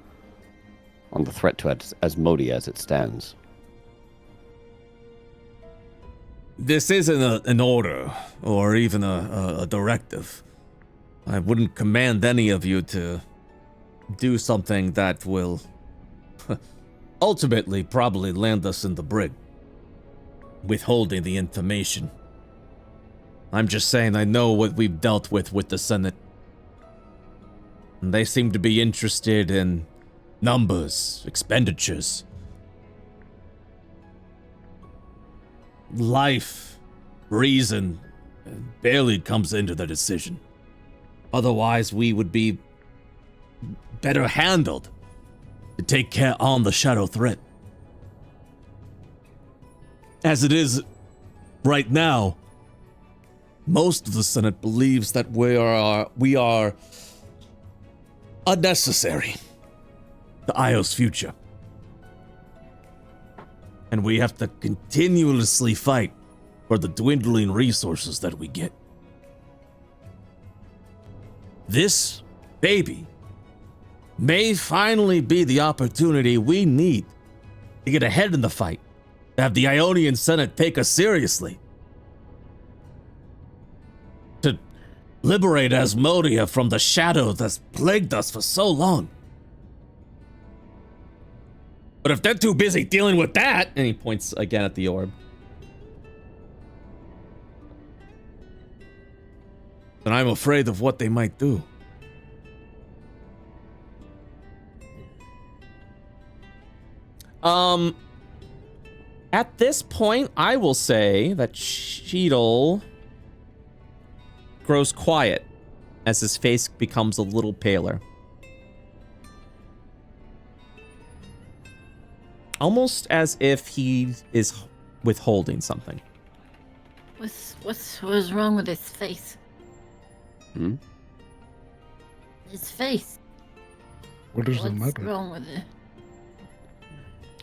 on the threat to Asmodee as it stands. This isn't an order or even a directive. I wouldn't command any of you to do something that will ultimately probably land us in the brig, withholding the information. I'm just saying I know what we've dealt with the Senate. And they seem to be interested in numbers, expenditures. Life, reason, barely comes into the decision. Otherwise, we would be better handled to take care on the shadow threat. As it is right now, most of the Senate believes that we are unnecessary to Io's future. And we have to continuously fight for the dwindling resources that we get. This baby may finally be the opportunity we need to get ahead in the fight, to have the Ionian Senate take us seriously, to liberate Asmodee from the shadow that's plagued us for so long. But if they're too busy dealing with that, And he points again at the orb. then I'm afraid of what they might do. At this point, I will say that Cheadle grows quiet as his face becomes a little paler. Almost as if he is withholding something. What's wrong with his face? Hmm? His face. What is the What's matter? wrong with it?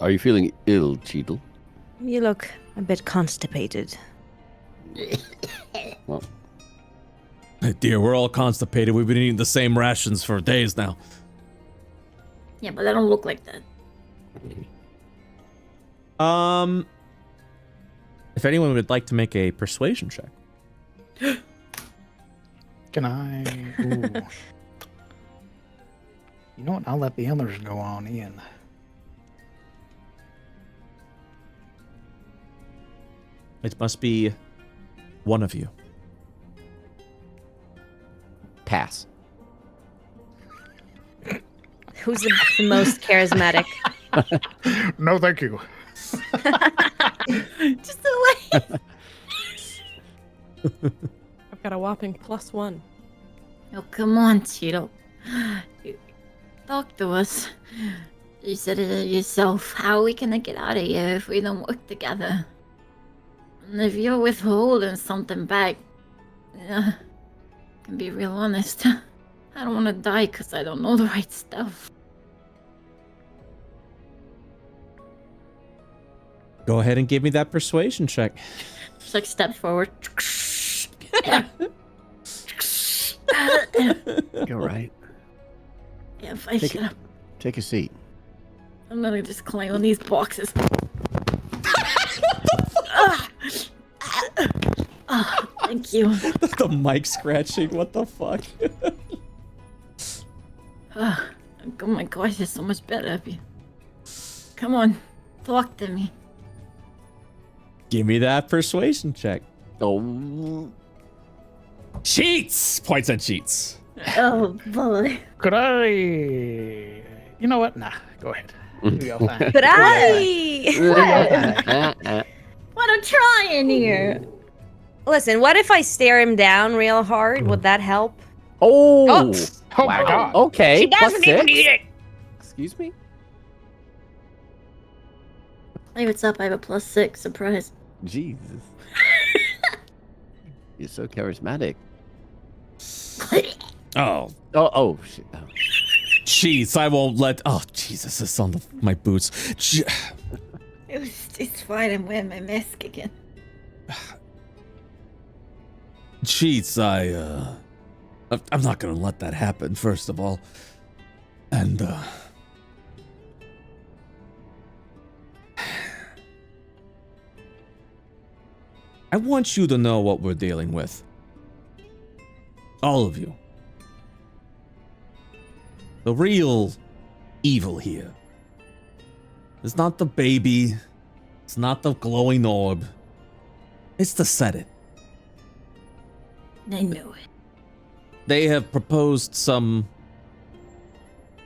Are you feeling ill, Cheadle? You look a bit constipated. Well, Dear, we're all constipated. We've been eating the same rations for days now. Yeah, but I don't look like that. If anyone would like to make a persuasion check. Can I? Ooh. You know what? I'll let the others go on in. It must be one of you. pass. Who's the most charismatic? No, thank you. Just the way. I've got a whopping +1. Oh, come on, Cheeto. Talk to us. You said it yourself. How are we gonna get out of here if we don't work together? And if you're withholding something back, I can be real honest. I don't want to die because I don't know the right stuff. Go ahead and give me that persuasion check. Just like step forward. You're right. Yeah, if I shut up, Take a seat. I'm gonna just climb on these boxes. Oh, thank you. The mic scratching, what the fuck? Oh my gosh, it's so much better up here. Come on, talk to me. Give me that persuasion check. Oh, Cheats! Points at cheats. Oh boy. Could I? You know what? Nah, go ahead. Do your thing. Could I? What I'm trying here. Listen, what if I stare him down real hard? Would that help? oh, Oh my god. Okay, She doesn't +6. even need it. Excuse me? Hey, what's up? I have a +6. Surprise. Jesus. You're so charismatic. Oh, Oh, shit. Oh. cheats! I won't let. Oh, Jesus! It's on my boots. It's fine. I'm wearing my mask again. Cheats! I'm not gonna let that happen. First of all, and I want you to know what we're dealing with. All of you. The real evil here is not the baby. It's not the glowing orb. It's the set it. I knew it. They have proposed some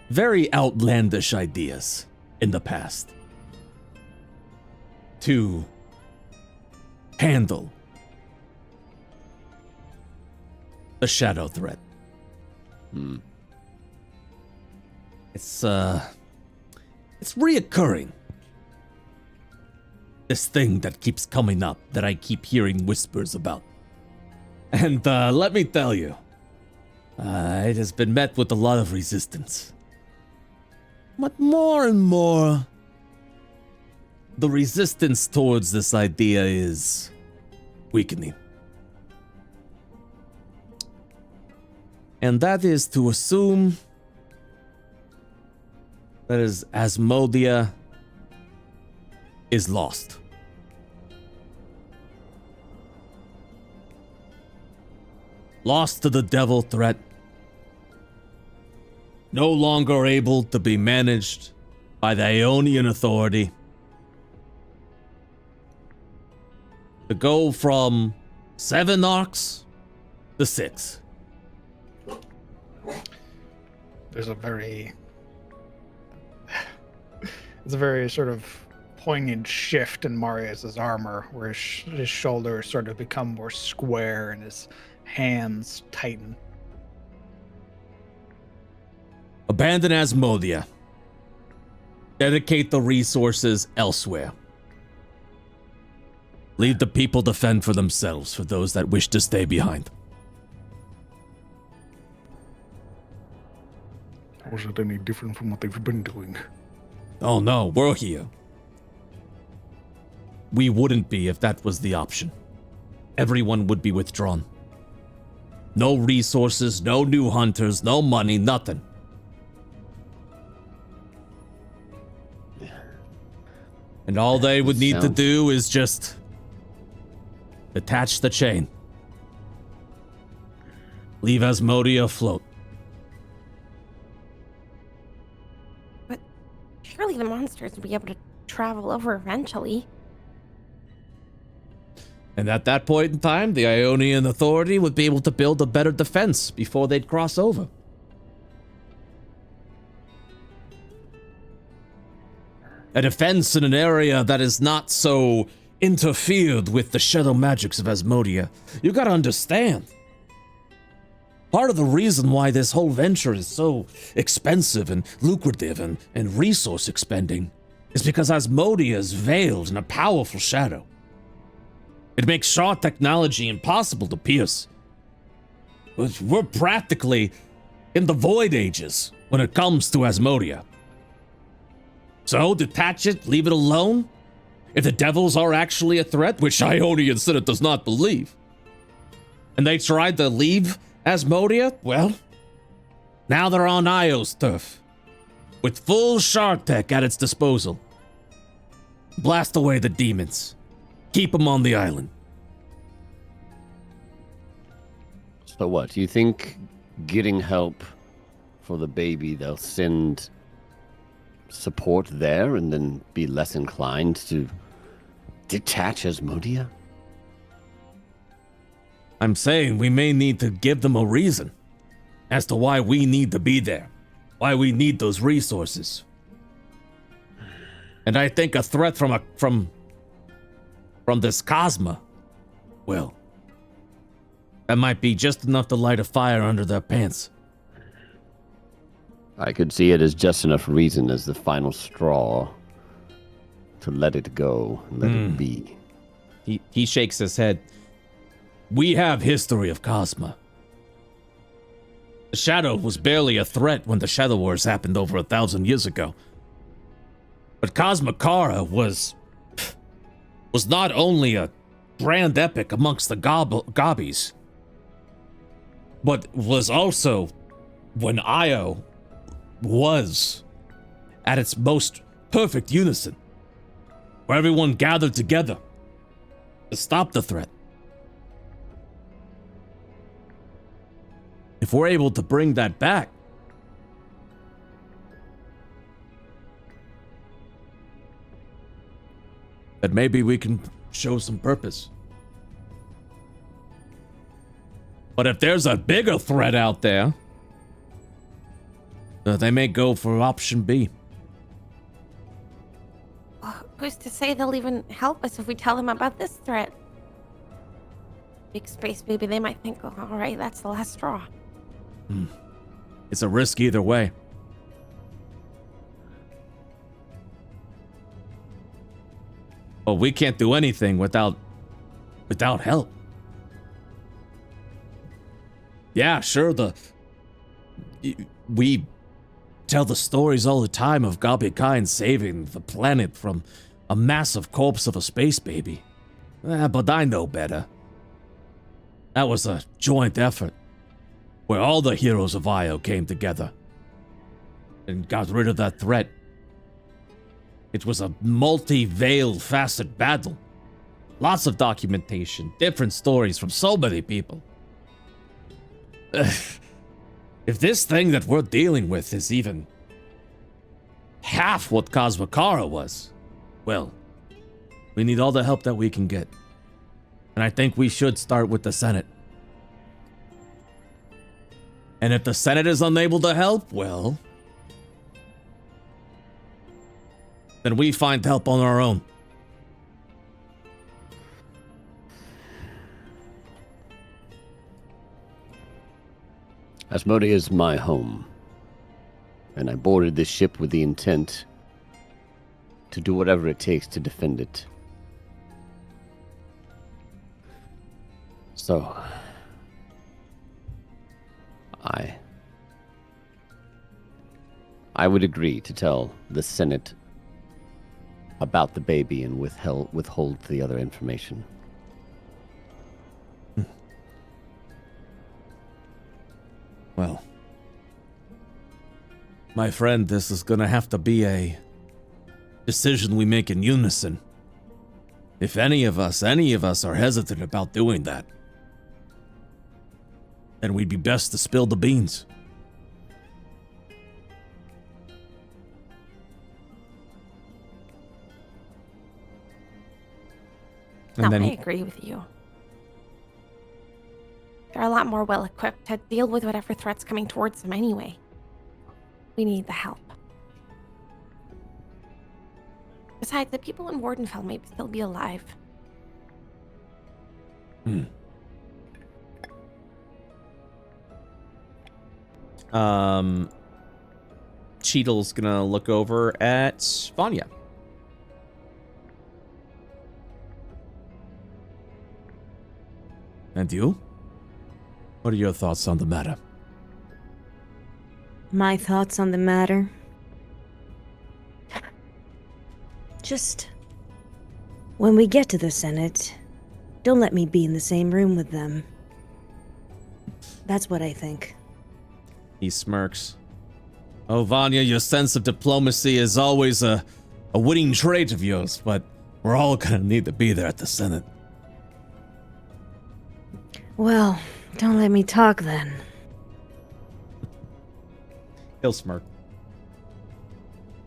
very outlandish ideas in the past to handle the shadow threat. It's reoccurring. This thing that keeps coming up that I keep hearing whispers about. And let me tell you, it has been met with a lot of resistance. But more and more, the resistance towards this idea is weakening. And that is to assume that Asmodia is lost. Lost to the devil threat. No longer able to be managed by the Ionian authority. To go from 7 arcs to 6. There's a very sort of poignant shift in Marius' armor, where his shoulders sort of become more square and his hands tighten. Abandon Asmodia. Dedicate the resources elsewhere. Leave the people to fend for themselves for those that wish to stay behind. How is it any different from what they've been doing? Oh no, we're here. We wouldn't be if that was the option. Everyone would be withdrawn. No resources, no new hunters, no money, nothing. And all they would need to do is just detach the chain. Leave Asmodia afloat. But surely the monsters would be able to travel over eventually. And at that point in time, the Ionian Authority would be able to build a better defense before they'd cross over. A defense in an area that is not so interfered with the shadow magics of Asmodia. You gotta understand. Part of the reason why this whole venture is so expensive and lucrative and resource expending is because Asmodia is veiled in a powerful shadow. It makes shard technology impossible to pierce. We're practically in the Void Ages when it comes to Asmodia. So, detach it, leave it alone? If the devils are actually a threat, which Ionian Senate does not believe, and they tried to leave Asmodia, well, now they're on Io's turf, with full shard tech at its disposal. Blast away the demons. Keep them on the island. So what, do you think getting help for the baby, they'll send support there and then be less inclined to detach Asmodia? I'm saying we may need to give them a reason as to why we need to be there, why we need those resources. And I think a threat from this Cosma, well, that might be just enough to light a fire under their pants. I could see it as just enough reason as the final straw to let it go, and let it be. He shakes his head. We have history of Cosma. The Shadow was barely a threat when the Shadow Wars happened over 1,000 years ago. But Cosma Kara was not only a grand epic amongst the Gobbies, but was also when Io was at its most perfect unison, where everyone gathered together. to stop the threat. If we're able to bring that back, then maybe we can show some purpose. But if there's a bigger threat out there, they may go for option B. Who's to say they'll even help us if we tell them about this threat? Big space baby, they might think, oh, all right, that's the last straw. It's a risk either way. But we can't do anything without help. Yeah, sure, we tell the stories all the time of Gabikind saving the planet from a massive corpse of a space baby. But I know better. That was a joint effort, where all the heroes of Io came together and got rid of that threat. It was a multi-veiled, facet battle. Lots of documentation, different stories from so many people. If this thing that we're dealing with is even half what Cosmokara was, well, we need all the help that we can get. And I think we should start with the Senate. And if the Senate is unable to help, well, then we find help on our own. Asmodee is my home, and I boarded this ship with the intent to do whatever it takes to defend it. So, I would agree to tell the Senate about the baby and withhold the other information. Well, my friend, this is gonna have to be a decision we make in unison. If any of us are hesitant about doing that, then we'd be best to spill the beans. No, I agree with you. They're a lot more well-equipped to deal with whatever threat's coming towards them anyway. We need the help. Besides, the people in Wardenfell may still be alive. Cheadle's gonna look over at Vanya. And you? What are your thoughts on the matter? My thoughts on the matter? Just, when we get to the Senate, don't let me be in the same room with them. That's what I think. He smirks. Oh, Vanya, your sense of diplomacy is always a winning trait of yours, but we're all gonna need to be there at the Senate. Well, don't let me talk then. He'll smirk.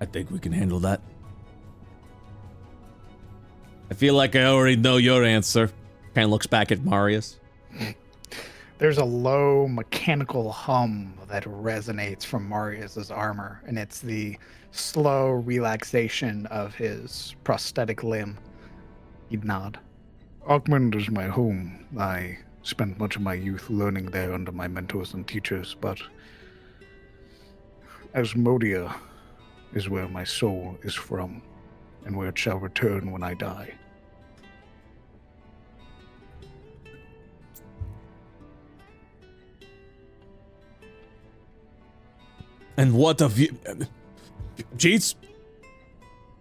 I think we can handle that. I feel like I already know your answer. Kind of looks back at Marius. There's a low mechanical hum that resonates from Marius's armor, and it's the slow relaxation of his prosthetic limb. He'd nod. Augmund is my home. I spent much of my youth learning there under my mentors and teachers, but Asmodee is where my soul is from, and where it shall return when I die. And what of you... Jeets?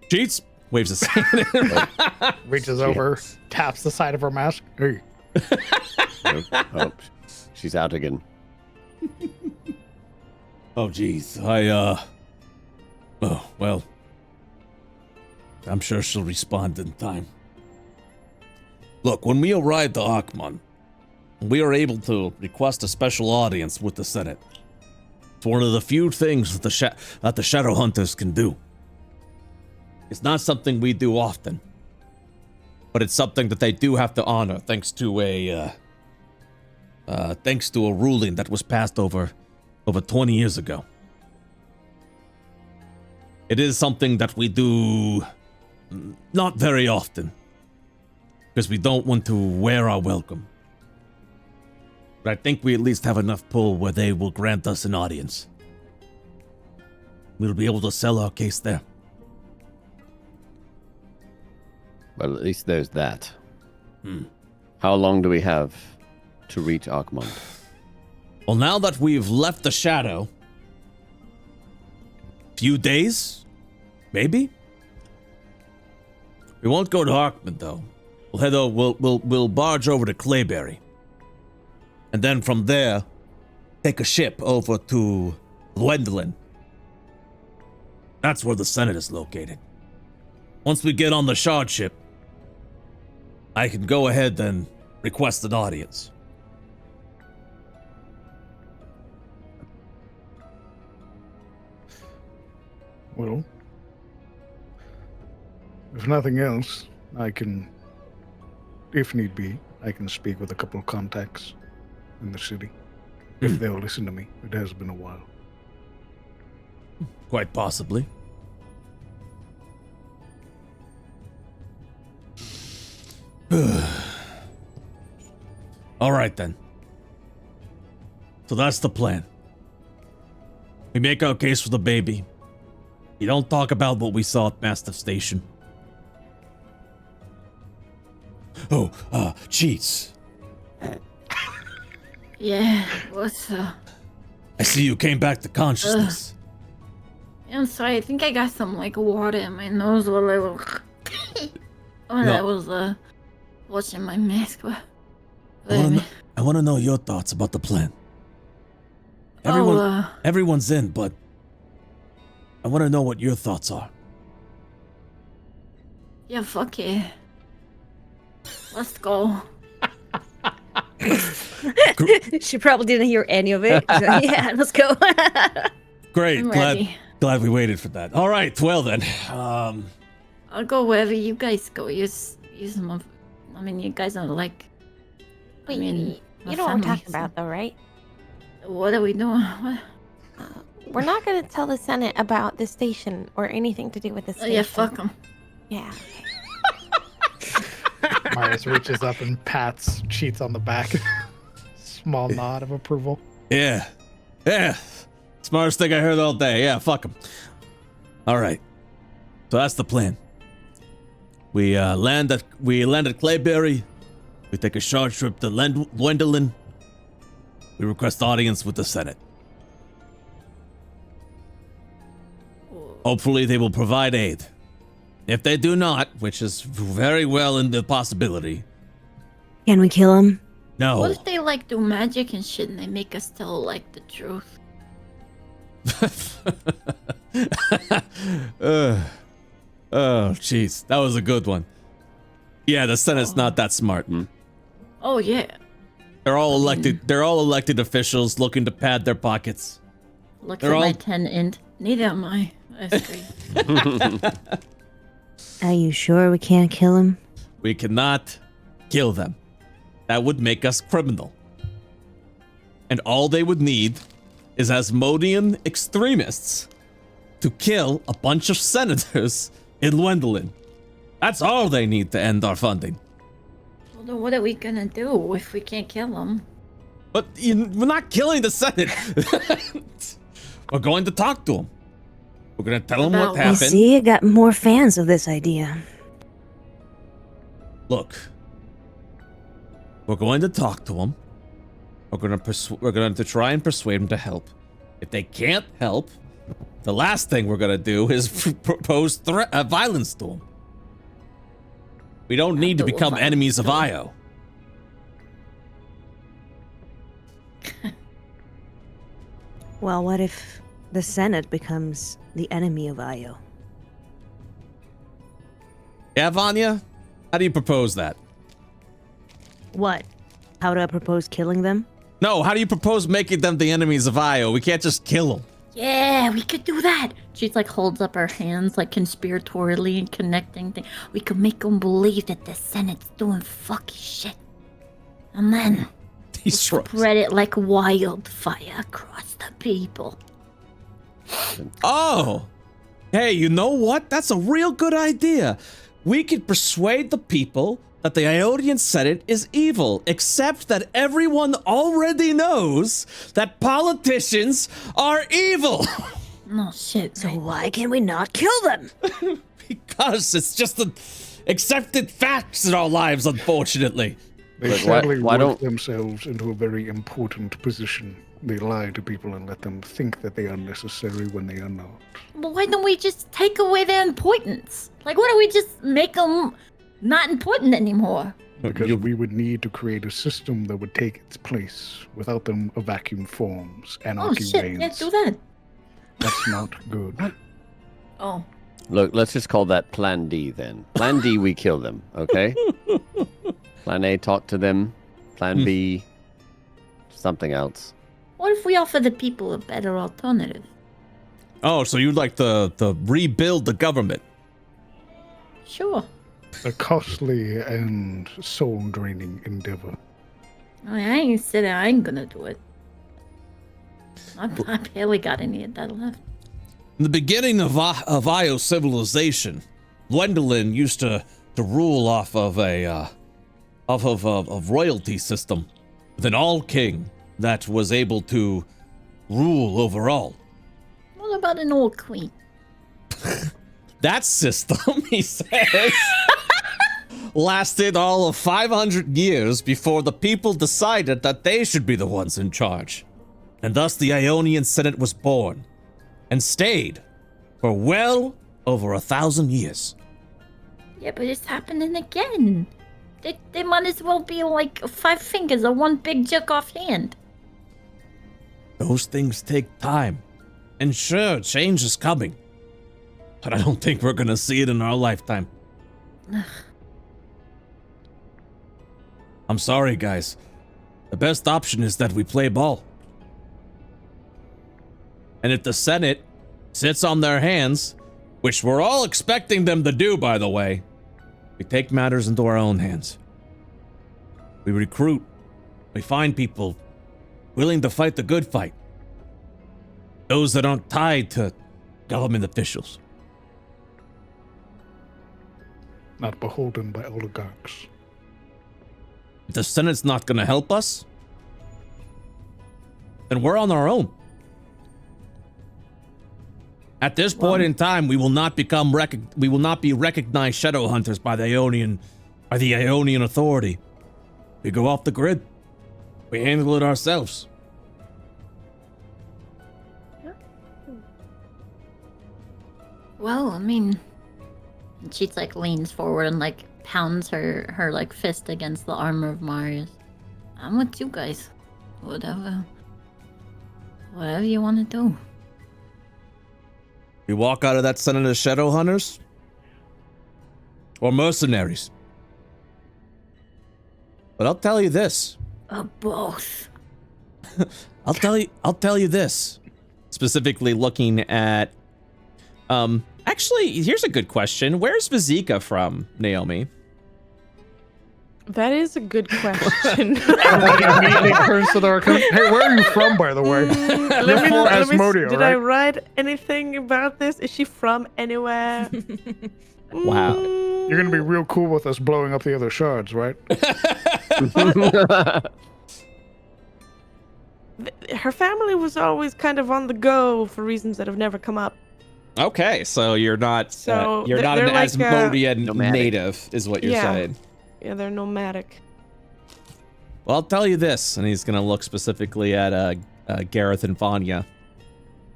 Jeets? Waves his hand. Reaches over, taps the side of her mask. Hey. Oh, she's out again. Oh, jeez. Oh, well. I'm sure she'll respond in time. Look, when we arrived at Akhman, we were able to request a special audience with the Senate. It's one of the few things that the Shadow Hunters can do. It's not something we do often, but it's something that they do have to honor thanks to a ruling that was passed over 20 years ago. It is something that we do not very often, because we don't want to wear our welcome. But I think we at least have enough pull where they will grant us an audience. We'll be able to sell our case there. Well, at least there's that. How long do we have to reach Akhman? Well, now that we've left the shadow, few days, maybe. We won't go to Akhman though. We'll head over. We'll barge over to Clayberry, and then from there, take a ship over to Gwendolyn. That's where the Senate is located. Once we get on the shard ship, I can go ahead and request an audience. Well, if nothing else, I can, if need be, I can speak with a couple of contacts in the city. If they'll listen to me. It has been a while. Quite possibly. All right then. So that's the plan. We make our case for the baby. You don't talk about what we saw at Mastiff Station. Oh, cheats. Yeah, what's I see you came back to consciousness. I'm sorry, I think I got some like water in my nose while I was I was watching my mask. But I want to know your thoughts about the plan. Everyone's in, but I want to know what your thoughts are. Yeah, fuck it. Let's go. She probably didn't hear any of it. So, yeah, let's go. Great, I'm ready. glad we waited for that. All right, well then. I'll go wherever you guys go. Use some of. I mean, you guys are like. Wait, I mean, you know what I'm talking about, though, right? What are we doing? What? We're not gonna tell the Senate about the station or anything to do with the Oh, station. yeah, fuck them. Yeah. Marius reaches up and pats Cheats on the back. Small nod of approval. Yeah. Smartest thing I heard all day. Yeah, fuck him. All right. So that's the plan. We land at Clayberry. We take a short trip to Gwendolyn. We request audience with the Senate. Hopefully they will provide aid. If they do not, which is very well in the possibility. Can we kill him? No. What if they like do magic and shit and they make us tell like the truth? Oh, jeez. That was a good one. Yeah, the Senate's not that smart. Oh yeah. They're all elected officials looking to pad their pockets. Look They're at my all- 10 int. Neither am I. That's great. Are you sure we can't kill him? We cannot kill them. That would make us criminal. And all they would need is Asmodean extremists to kill a bunch of senators in Gwendolyn. That's all they need to end our funding. Well, then what are we gonna do if we can't kill them? But we're not killing the Senate. We're going to talk to them. We're going to tell them what About- You happened. see, I got more fans of this idea. Look, we're going to talk to them. We're going to try and persuade them to help. If they can't help, the last thing we're going to do is propose violence to them. We don't need to do become violence enemies of to 'em. Io. Well, what if the Senate becomes the enemy of Io? Yeah, Vanya? How do you propose that? What? How do I propose killing them? No, how do you propose making them the enemies of Io? We can't just kill them. Yeah, we could do that. She's like holds up her hands like conspiratorially and connecting things. We could make them believe that the Senate's doing fucky shit. And then He shrugs. spread it like wildfire across the people. Oh, hey, you know what? That's a real good idea. We could persuade the people that the Ionian Senate is evil, except that everyone already knows that politicians are evil. No shit. So right? why can we not kill them? Because it's just an accepted facts in our lives, unfortunately. They Look, sadly why work don't- themselves into a very important position. They lie to people and let them think that they are necessary when they are not. But why don't we just take away their importance? Like, why don't we just make them not important anymore? Because we would need to create a system that would take its place. Without them, a vacuum forms. Oh Anarchy shit, reigns. can't do that. That's not good. Oh. Look, let's just call that Plan D then. Plan D, we kill them, okay? Plan A, talk to them. Plan B, something else. What if we offer the people a better alternative? Oh, so you'd like to rebuild the government? Sure. A costly and soul-draining endeavor. I ain't said I ain't gonna do it. I barely got any of that left. In the beginning of Io civilization, Gwendolyn used to rule off of a royalty system with an all king that was able to rule over all. What about an old queen? That system, he says, lasted all of 500 years before the people decided that they should be the ones in charge. And thus the Ionian Senate was born and stayed for well over 1,000 years. Yeah, but it's happening again. They might as well be like 5 fingers or one big jerk-off hand. Those things take time. And sure, change is coming. But I don't think we're gonna see it in our lifetime. I'm sorry, guys. The best option is that we play ball. And if the Senate sits on their hands, which we're all expecting them to do, by the way, we take matters into our own hands. We recruit. We find people willing to fight the good fight. Those that aren't tied to government officials. Not beholden by oligarchs. If the Senate's not going to help us, then we're on our own. At this point in time, we will not be recognized shadow hunters by the Ionian authority. We go off the grid. We handle it ourselves. Well, I mean, she like leans forward and like pounds her like fist against the armor of Marius. I'm with you guys. Whatever you want to do. We walk out of that Senate as shadow hunters or mercenaries. But I'll tell you this. Both. I'll tell you this. Specifically looking at actually, here's a good question. Where's Vizika from, Naomi? That is a good question. Everybody immediately turns to their account. Hey, where are you from, by the way? Let me for let me- Asmodeus, Did right? I write anything about this? Is she from anywhere? Wow. You're gonna be real cool with us blowing up the other shards, right? Her family was always kind of on the go for reasons that have never come up. Okay, so you're not So you're not they're an like, Asmodean nomadic. native, is what you're Yeah. saying. Yeah, they're nomadic. Well, I'll tell you this, and he's gonna look specifically at Gareth and Vanya,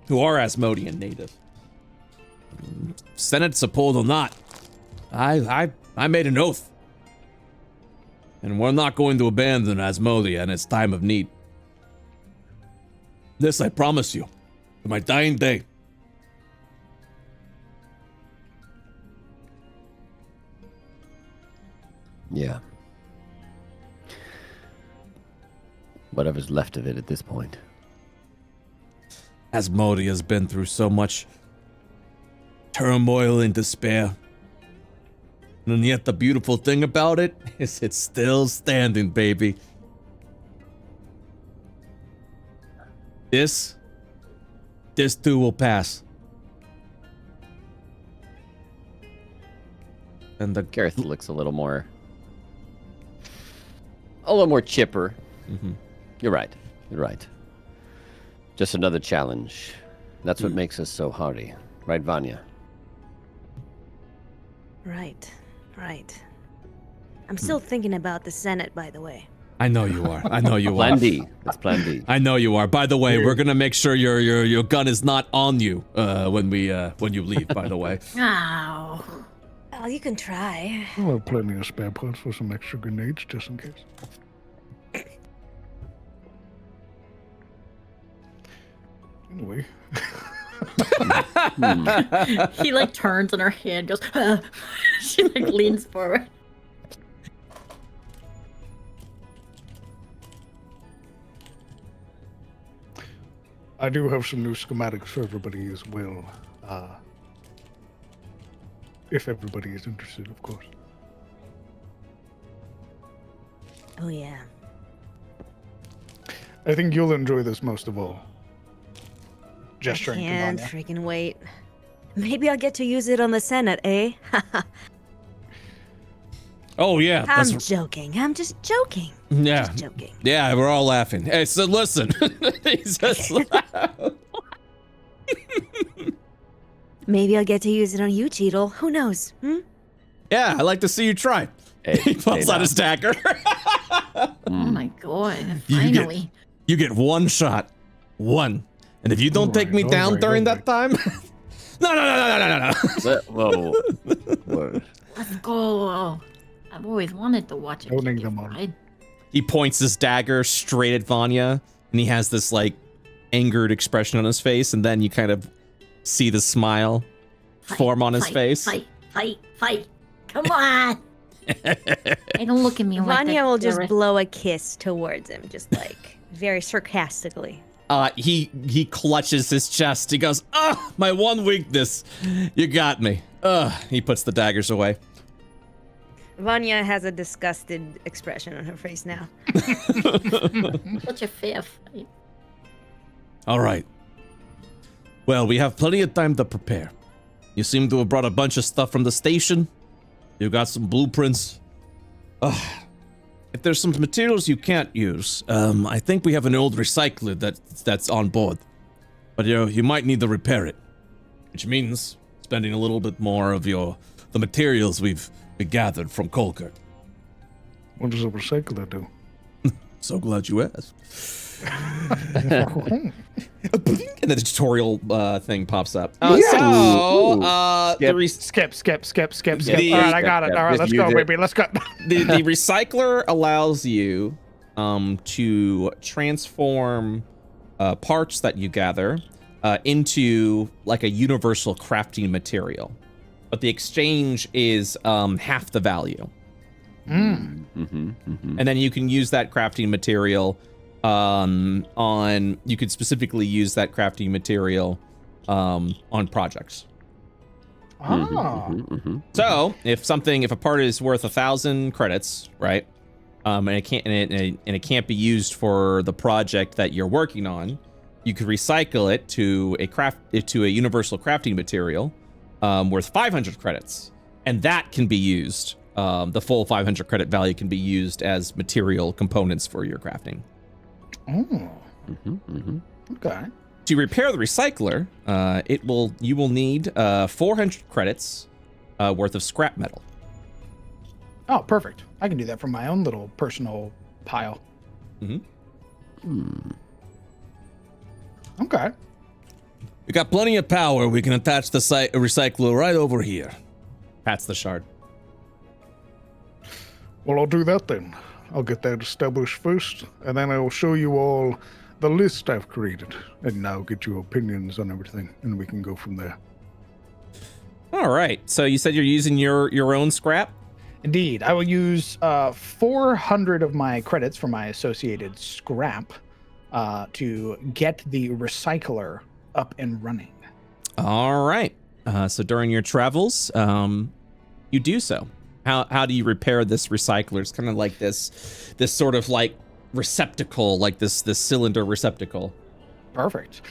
who are Asmodean native. Senate support or not, I made an oath, and we're not going to abandon Asmodia in its time of need. This I promise you, to my dying day. Yeah. whatever's left of it at this point. Asmodi has been through so much turmoil and despair. And yet the beautiful thing about it is it's still standing, baby. This too will pass. And the Gareth looks a little more chipper. Mhm. You're right. Just another challenge. That's what makes us so hardy. Right, Vanya? Right. I'm still thinking about the Senate, by the way. I know you are. I know you are. Plan D. That's Plan D. I know you are. By the way, we're gonna make sure your gun is not on you when you leave. By the way. Ow. Oh, you can try. I'll have plenty of spare parts for some extra grenades, just in case. Anyway. He like turns and her hand goes. She like leans forward. I do have some new schematics for everybody as well. If everybody is interested, of course. Oh, yeah. I think you'll enjoy this most of all. Gesturing to Can't Vanya. freaking wait. Maybe I'll get to use it on the Senate, eh? Oh yeah. I'm joking. I'm just joking. Yeah. Just joking. Yeah, we're all laughing. Hey, so listen. He's just Maybe I'll get to use it on you, Cheetle. Who knows? Yeah, I'd like to see you try. Hey, He pulls out his dagger. Oh my god! You Finally. get one shot. One. And if you don't take me down during that time. No. Whoa. Whoa. Let's go. I've always wanted to watch a Don't kid egg them get on. fried. He points his dagger straight at Vanya, and he has this like angered expression on his face, and then you kind of see the smile form on his face. Fight. Come on. Hey, don't look at me like Vanya that. will just Gareth. blow a kiss towards him, just like very sarcastically. He clutches his chest. He goes, "Ah, my one weakness. You got me." He puts the daggers away. Vanya has a disgusted expression on her face now. Such a fair fight. All right. Well, we have plenty of time to prepare. You seem to have brought a bunch of stuff from the station. You got some blueprints. If there's some materials you can't use, I think we have an old recycler that's on board. But you might need to repair it, which means spending a little bit more of the materials we've gathered from Colker. What does a recycler do? So glad you asked. And the tutorial thing pops up. Yes. Skip. Skip. The- All right, I got it. All right, Just let's use go, it. baby. Let's go. the recycler allows you to transform parts that you gather into like a universal crafting material, but the exchange is half the value. And then you can use that crafting material you could specifically use that crafting material on projects. So if a part is worth 1,000 credits, right? And it can't be used for the project that you're working on, you could recycle it to a universal crafting material worth 500 credits, and that can be used. The full 500 credit value can be used as material components for your crafting. Okay. To repair the recycler, you will need 400 credits worth of scrap metal. Oh, perfect. I can do that from my own little personal pile. Okay. We got plenty of power. We can attach the recycler right over here. Pats the shard. Well, I'll do that then. I'll get that established first, and then I will show you all the list I've created, and now get your opinions on everything, and we can go from there. All right. So you said you're using your own scrap? Indeed, I will use 400 of my credits for my associated scrap to get the recycler up and running. All right. So during your travels, you do so. How do you repair this recycler? It's kind of like this sort of like receptacle, like this cylinder receptacle. Perfect.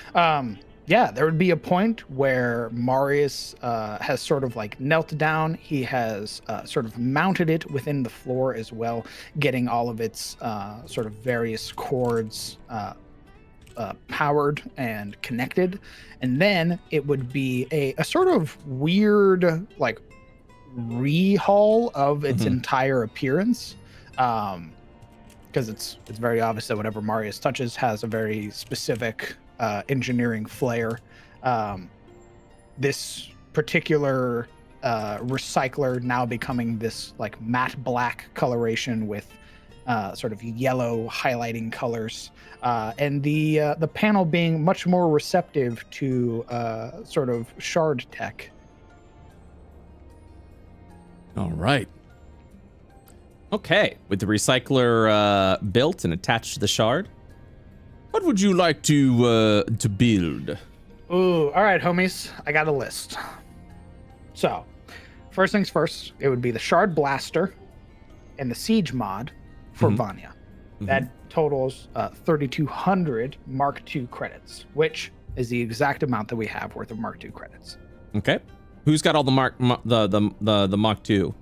Yeah, there would be a point where Marius has sort of like knelt down. He has sort of mounted it within the floor as well, getting all of its sort of various cords powered and connected. And then it would be a sort of weird like rehaul of its entire appearance. Because it's very obvious that whatever Marius touches has a very specific engineering flair. This particular recycler now becoming this like matte black coloration with sort of yellow highlighting colors, and the panel being much more receptive to sort of shard tech. All right. Okay, with the recycler built and attached to the shard, what would you like to build? Ooh, all right, homies. I got a list. So, first things first, it would be the Shard Blaster and the Siege mod for Vanya. That totals 3,200 Mark II credits, which is the exact amount that we have worth of Mark II credits. Okay. Who's got all the the Mark II?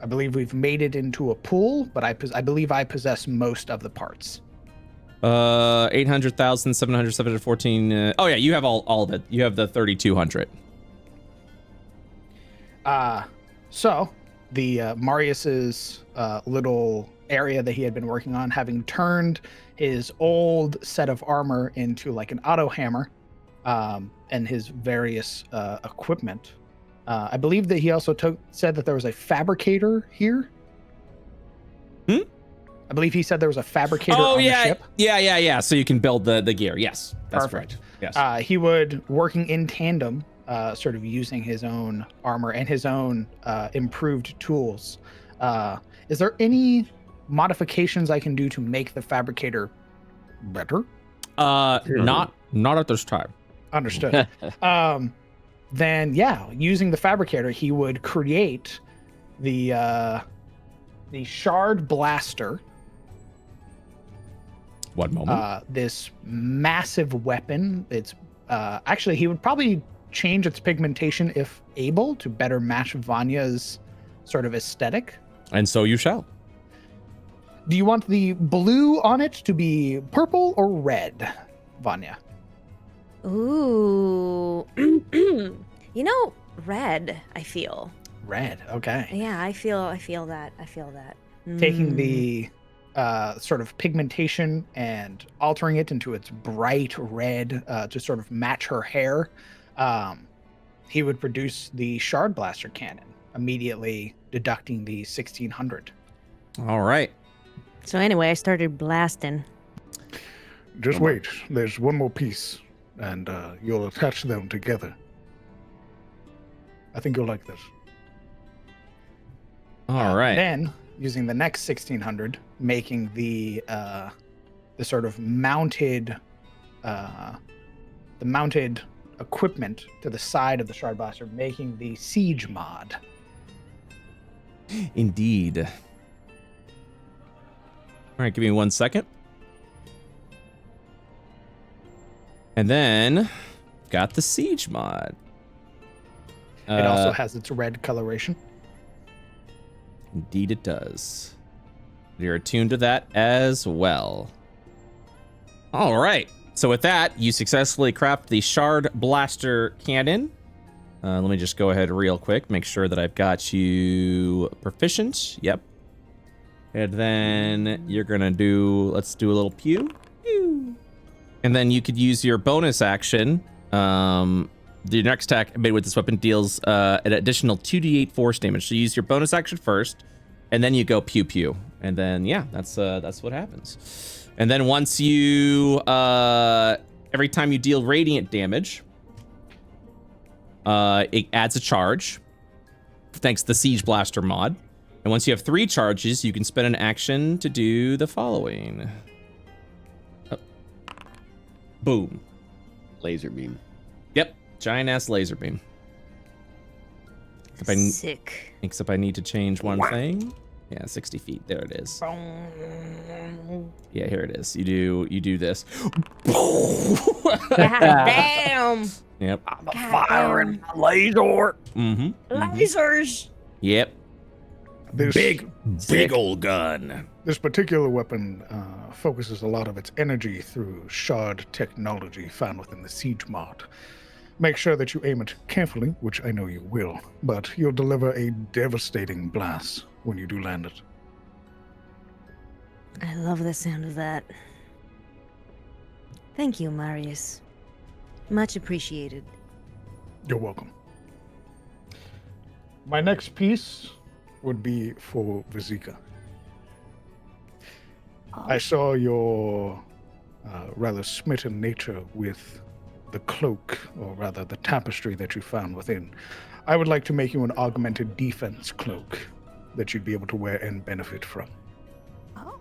I believe we've made it into a pool, but I believe I possess most of the parts. 800,000, 700, 714. Oh yeah, you have all of it. You have the 3,200. So the Marius's little area that he had been working on, having turned his old set of armor into like an auto hammer, and his various equipment. I believe that he also said that there was a fabricator here. I believe he said there was a fabricator on the ship. Yeah. So you can build the gear. Yes, that's perfect. Correct. Yes. He would, working in tandem, sort of using his own armor and his own improved tools. Is there any modifications I can do to make the fabricator better? Not at this time. Understood. Then yeah, using the fabricator, he would create the Shard Blaster. One moment. This massive weapon. It's actually, he would probably change its pigmentation if able to better match Vanya's sort of aesthetic. And so you shall. Do you want the blue on it to be purple or red, Vanya? Ooh. Red, I feel. Red, okay. Yeah, I feel that. Taking the sort of pigmentation and altering it into its bright red to sort of match her hair, he would produce the Shard Blaster cannon, immediately deducting the 1,600. All right. So anyway, I started blasting. Just wait. There's one more piece, and you'll attach them together. I think you'll like this. All right. Then, using the next 1,600, making the sort of mounted, equipment to the side of the Shard Blaster, making the Siege mod. Indeed. All right, give me 1 second. And then got the Siege mod. It also has its red coloration. Indeed it does. You're attuned to that as well. All right. So with that, you successfully craft the Shard Blaster cannon. Let me just go ahead real quick. Make sure that I've got you proficient. Yep. And then you're going to do... Let's do a little pew. Pew. And then you could use your bonus action. The next attack made with this weapon deals an additional 2d8 force damage. So you use your bonus action first, and then you go pew pew. And then, yeah, that's what happens. And then once you... every time you deal radiant damage, it adds a charge, thanks to the Siege Blaster mod. And once you have 3 charges, you can spend an action to do the following. Oh. Boom. Laser beam. Yep, giant ass laser beam. Sick. Except I need to change one thing. Yeah, 60 feet. There it is. Yeah, here it is. You do this. God damn. Yep. I'm a firing laser. Mm-hmm. Lasers. Yep. This, Big old gun. This particular weapon focuses a lot of its energy through shard technology found within the siege mod. Make sure that you aim it carefully, which I know you will, but you'll deliver a devastating blast when you do land it. I love the sound of that. Thank you, Marius. Much appreciated. You're welcome. My next piece would be for Vizika. I saw your rather smitten nature with the cloak, or rather the tapestry that you found within. I would like to make you an augmented defense cloak that you'd be able to wear and benefit from.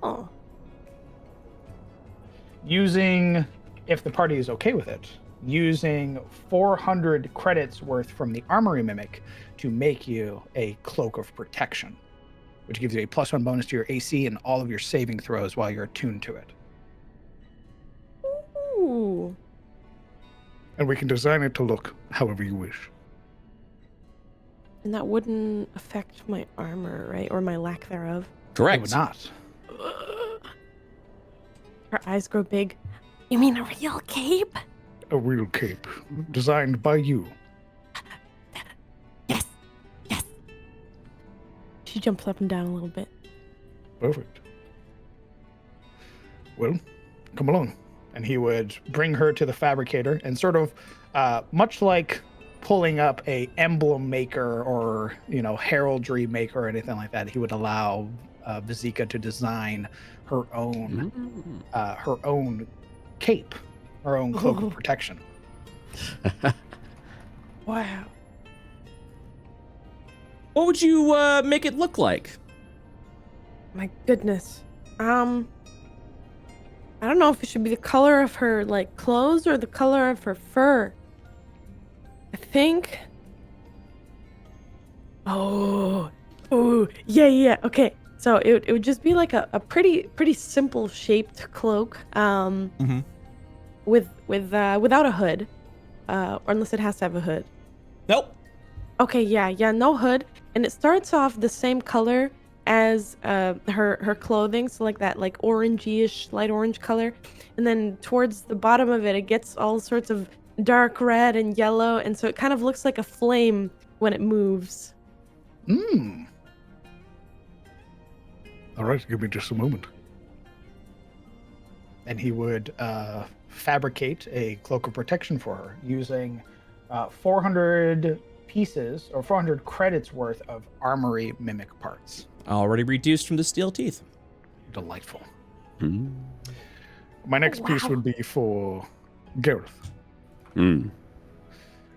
Oh. Using, if the party is okay with it, using 400 credits worth from the Armory Mimic to make you a Cloak of Protection, which gives you a +1 bonus to your AC and all of your saving throws while you're attuned to it. Ooh. And we can design it to look however you wish. And that wouldn't affect my armor, right? Or my lack thereof. It Correct. would not. Her eyes grow big. You mean a real cape? A real cape, designed by you. Yes. Yes. She jumps up and down a little bit. Perfect. Well, come along. And he would bring her to the fabricator and sort of, much like pulling up a emblem maker or, heraldry maker or anything like that, he would allow Vizika to design her own cape, her own cloak of protection. Wow. What would you make it look like? My goodness. I don't know if it should be the color of her, clothes or the color of her fur. I think... Oh, yeah, okay. So it would just be like a pretty simple shaped cloak, without a hood, or unless it has to have a hood. Nope. Okay, yeah, no hood, and it starts off the same color as her clothing, so that orangey-ish, light orange color, and then towards the bottom of it gets all sorts of dark red and yellow, and so it kind of looks like a flame when it moves. All right, give me just a moment. And he would fabricate a cloak of protection for her using 400 pieces or 400 credits worth of Armory Mimic parts. Already reduced from the steel teeth. Delightful. My next piece would be for Gareth.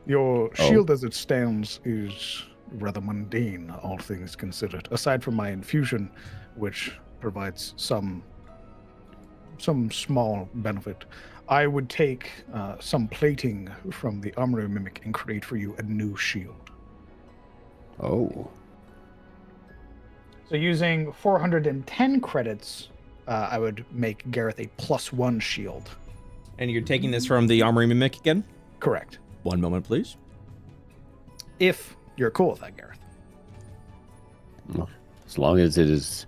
Your shield as it stands is rather mundane, all things considered. Aside from my infusion, which provides some small benefit, I would take some plating from the Armory Mimic and create for you a new shield. Oh. So using 410 credits, I would make Gareth a +1 shield. And you're taking this from the Armory Mimic again? Correct. One moment, please. If you're cool with that, Gareth. Well, as long as it is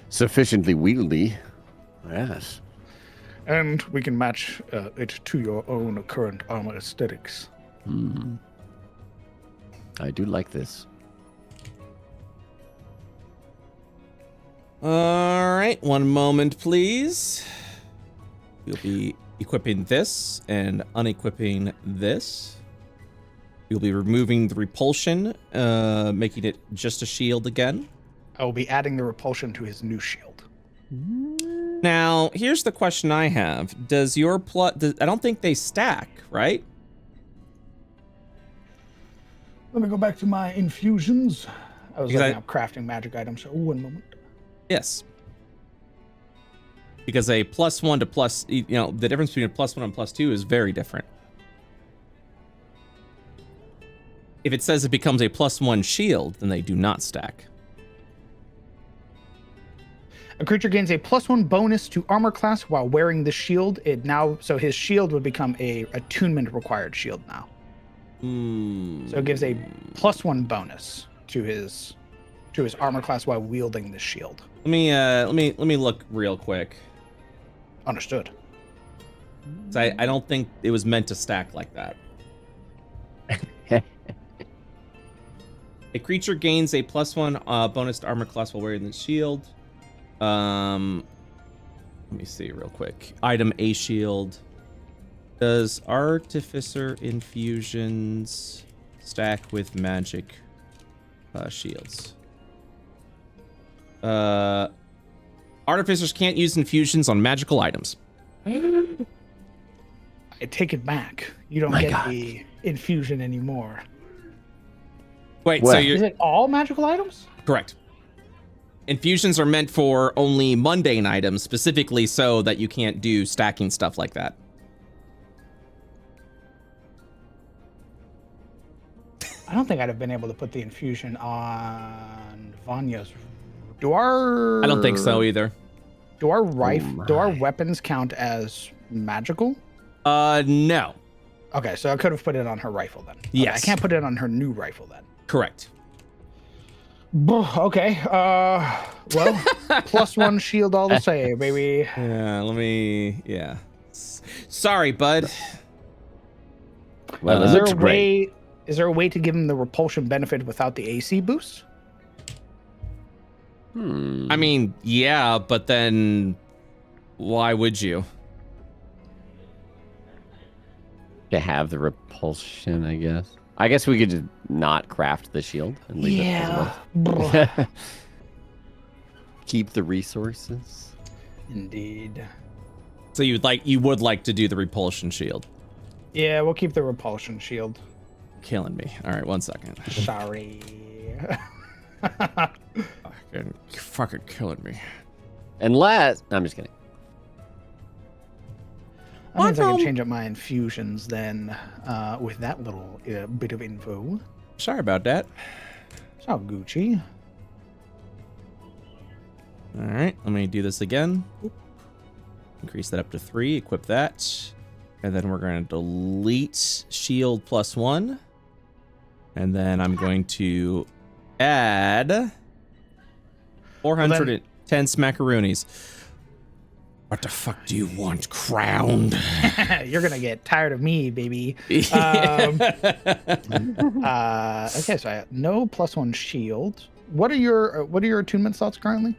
sufficiently wieldy, yes. And we can match it to your own current armor aesthetics. I do like this. All right, one moment, please. You'll be equipping this and unequipping this. You'll be removing the repulsion, making it just a shield again. I will be adding the repulsion to his new shield. Now, here's the question I have. Does your I don't think they stack, right? Let me go back to my infusions. I was looking up crafting magic items. So 1 moment. Yes. Because a +1 to plus, the difference between a +1 and +2 is very different. If it says it becomes a +1 shield, then they do not stack. A creature gains a +1 bonus to armor class while wearing the shield. So his shield would become a attunement required shield now. So it gives a +1 bonus to his armor class while wielding the shield. Let me look real quick. Understood. I don't think it was meant to stack like that. A creature gains a +1 bonus to armor class while wearing the shield. Let me see real quick. Item A shield. Does Artificer infusions stack with magic shields? Artificers can't use infusions on magical items. I take it back. You don't get the infusion anymore. Wait, What? so you're Is it all magical items? correct. Infusions are meant for only mundane items, specifically so that you can't do stacking stuff like that. I don't think I'd have been able to put the infusion on Vanya's. I don't think so either. Do our weapons count as magical? No. Okay, so I could have put it on her rifle then. Okay, Yes. I can't put it on her new rifle then. Correct. Okay. Well, +1 shield all the same, baby. Yeah, Sorry, bud. Well, it Is there looks a great. way? Is there a way to give him the repulsion benefit without the AC boost? I mean, yeah, but then why would you? To have the repulsion, I guess. I guess we could just not craft the shield and leave it as well. Keep the resources. Indeed. So you would like to do the repulsion shield? Yeah, we'll keep the repulsion shield. Killing me. All right, 1 second. Sorry. Fucking killing me. Unless... No, I'm just kidding. That means I can change up my infusions then with that little bit of info. Sorry about that. It's all Gucci. All right, let me do this again. Increase that up to 3, equip that. And then we're going to delete shield +1. And then I'm going to add 410 smackaroonies. What the fuck do you want, crowned? You're gonna get tired of me, baby. Okay, so I have no +1 shield. What are your attunement slots currently?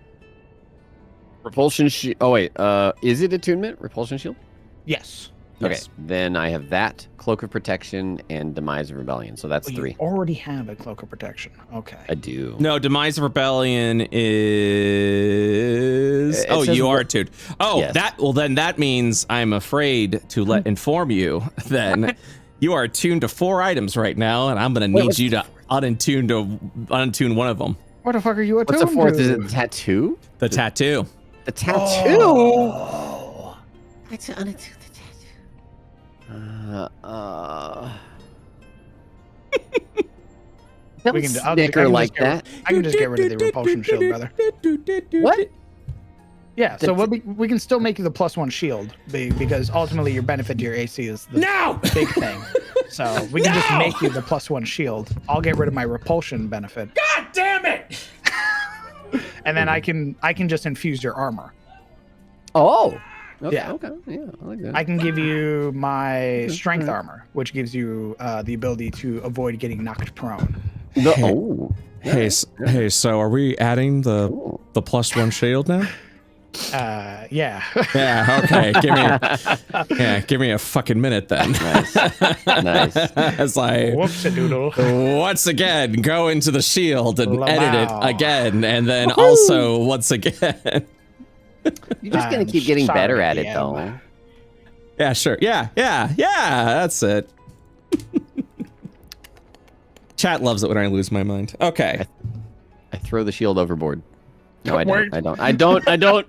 Repulsion shield. Oh, wait. Is it attunement? Repulsion shield? Yes. Okay. Yes. Then I have that, Cloak of Protection, and Demise of Rebellion. So that's 3. You already have a cloak of protection. Okay. I do. No, Demise of Rebellion is... It says you are attuned. Oh, Yes. then that means I'm afraid to inform you then you are attuned to 4 items right now, and I'm going to need you to unattune one of them. What the fuck are you attuned What's the 4th? to? Is it the tattoo? The tattoo. The tattoo? Oh. I had to unattune the tattoo. We can, I snicker can like just get- that. I can just get rid of the repulsion shield, brother. What? Yeah, so we can still make you the +1 shield because ultimately your benefit to your AC is the big thing. So we can just make you the +1 shield. I'll get rid of my repulsion benefit. God damn it! And then I can just infuse your armor. Oh. Okay, Yeah. Okay. Yeah, I like that. I can give you my strength armor, which gives you the ability to avoid getting knocked prone. Oh. Hey, so are we adding the +1 shield now? Yeah. Yeah, okay. Give me a fucking minute then. Nice. Nice. It's like, Whoops-a-doodle. once again, go into the shield and edit it Wow. again, and then also once again. You're just gonna I'm keep getting sorry, better at it, DM. though. Yeah, sure. Yeah, that's it. Chat loves it when I lose my mind. Okay. I throw the shield overboard. No, I Word. don't. I don't.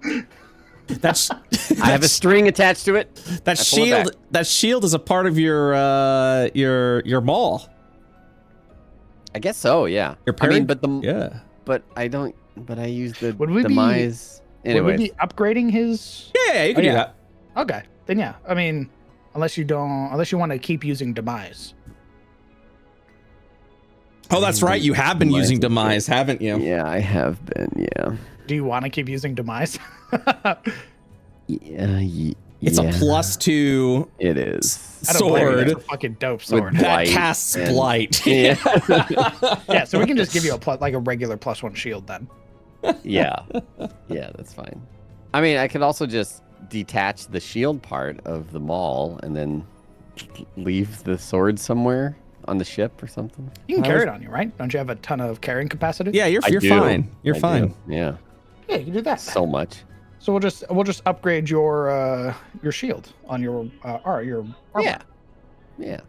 That's I have a string attached to it. that I pull it shield. back. That shield is a part of your maul. I guess so. Yeah. Your I mean, parent- but but I don't. But I use the Would we be- demise. Would we Anyways, be upgrading his? Yeah, you can do that. Okay, then yeah. I mean, unless you want to keep using demise. Oh, that's right. You have been Demise using is demise, haven't you? yeah, I have been. Yeah. Do you want to keep using demise? Yeah. It's a yeah, +2 It is. I don't blame you, that's sword a fucking dope sword. With- that Blight casts and- blight. Yeah. Yeah, so we can just give you a regular +1 shield then. Yeah. Yeah, that's fine. I mean, I could also just detach the shield part of the maul and then leave the sword somewhere on the ship or something. You can carry it on you, right? Don't you have a ton of carrying capacity? Yeah, you're I do. fine. You're I fine. do, Yeah. Yeah, you can do that. So much. So we'll just upgrade your shield on your armor. Yeah. Yeah.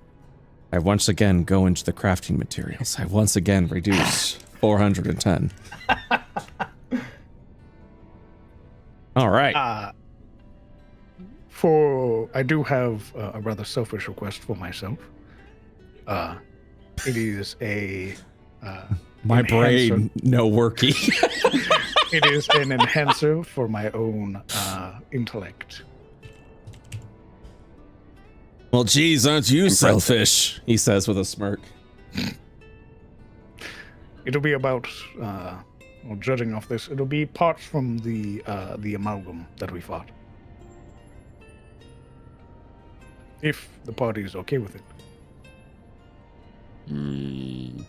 I once again go into the crafting materials. I once again reduce 410. All right. I do have a rather selfish request for myself. It is a My brain, enhancer. no worky. It is an enhancer for my own intellect. Well, geez, aren't you selfish? He says with a smirk. It'll be about, well, judging off this, it'll be parts from the amalgam that we fought. If the party is okay with it. Mm.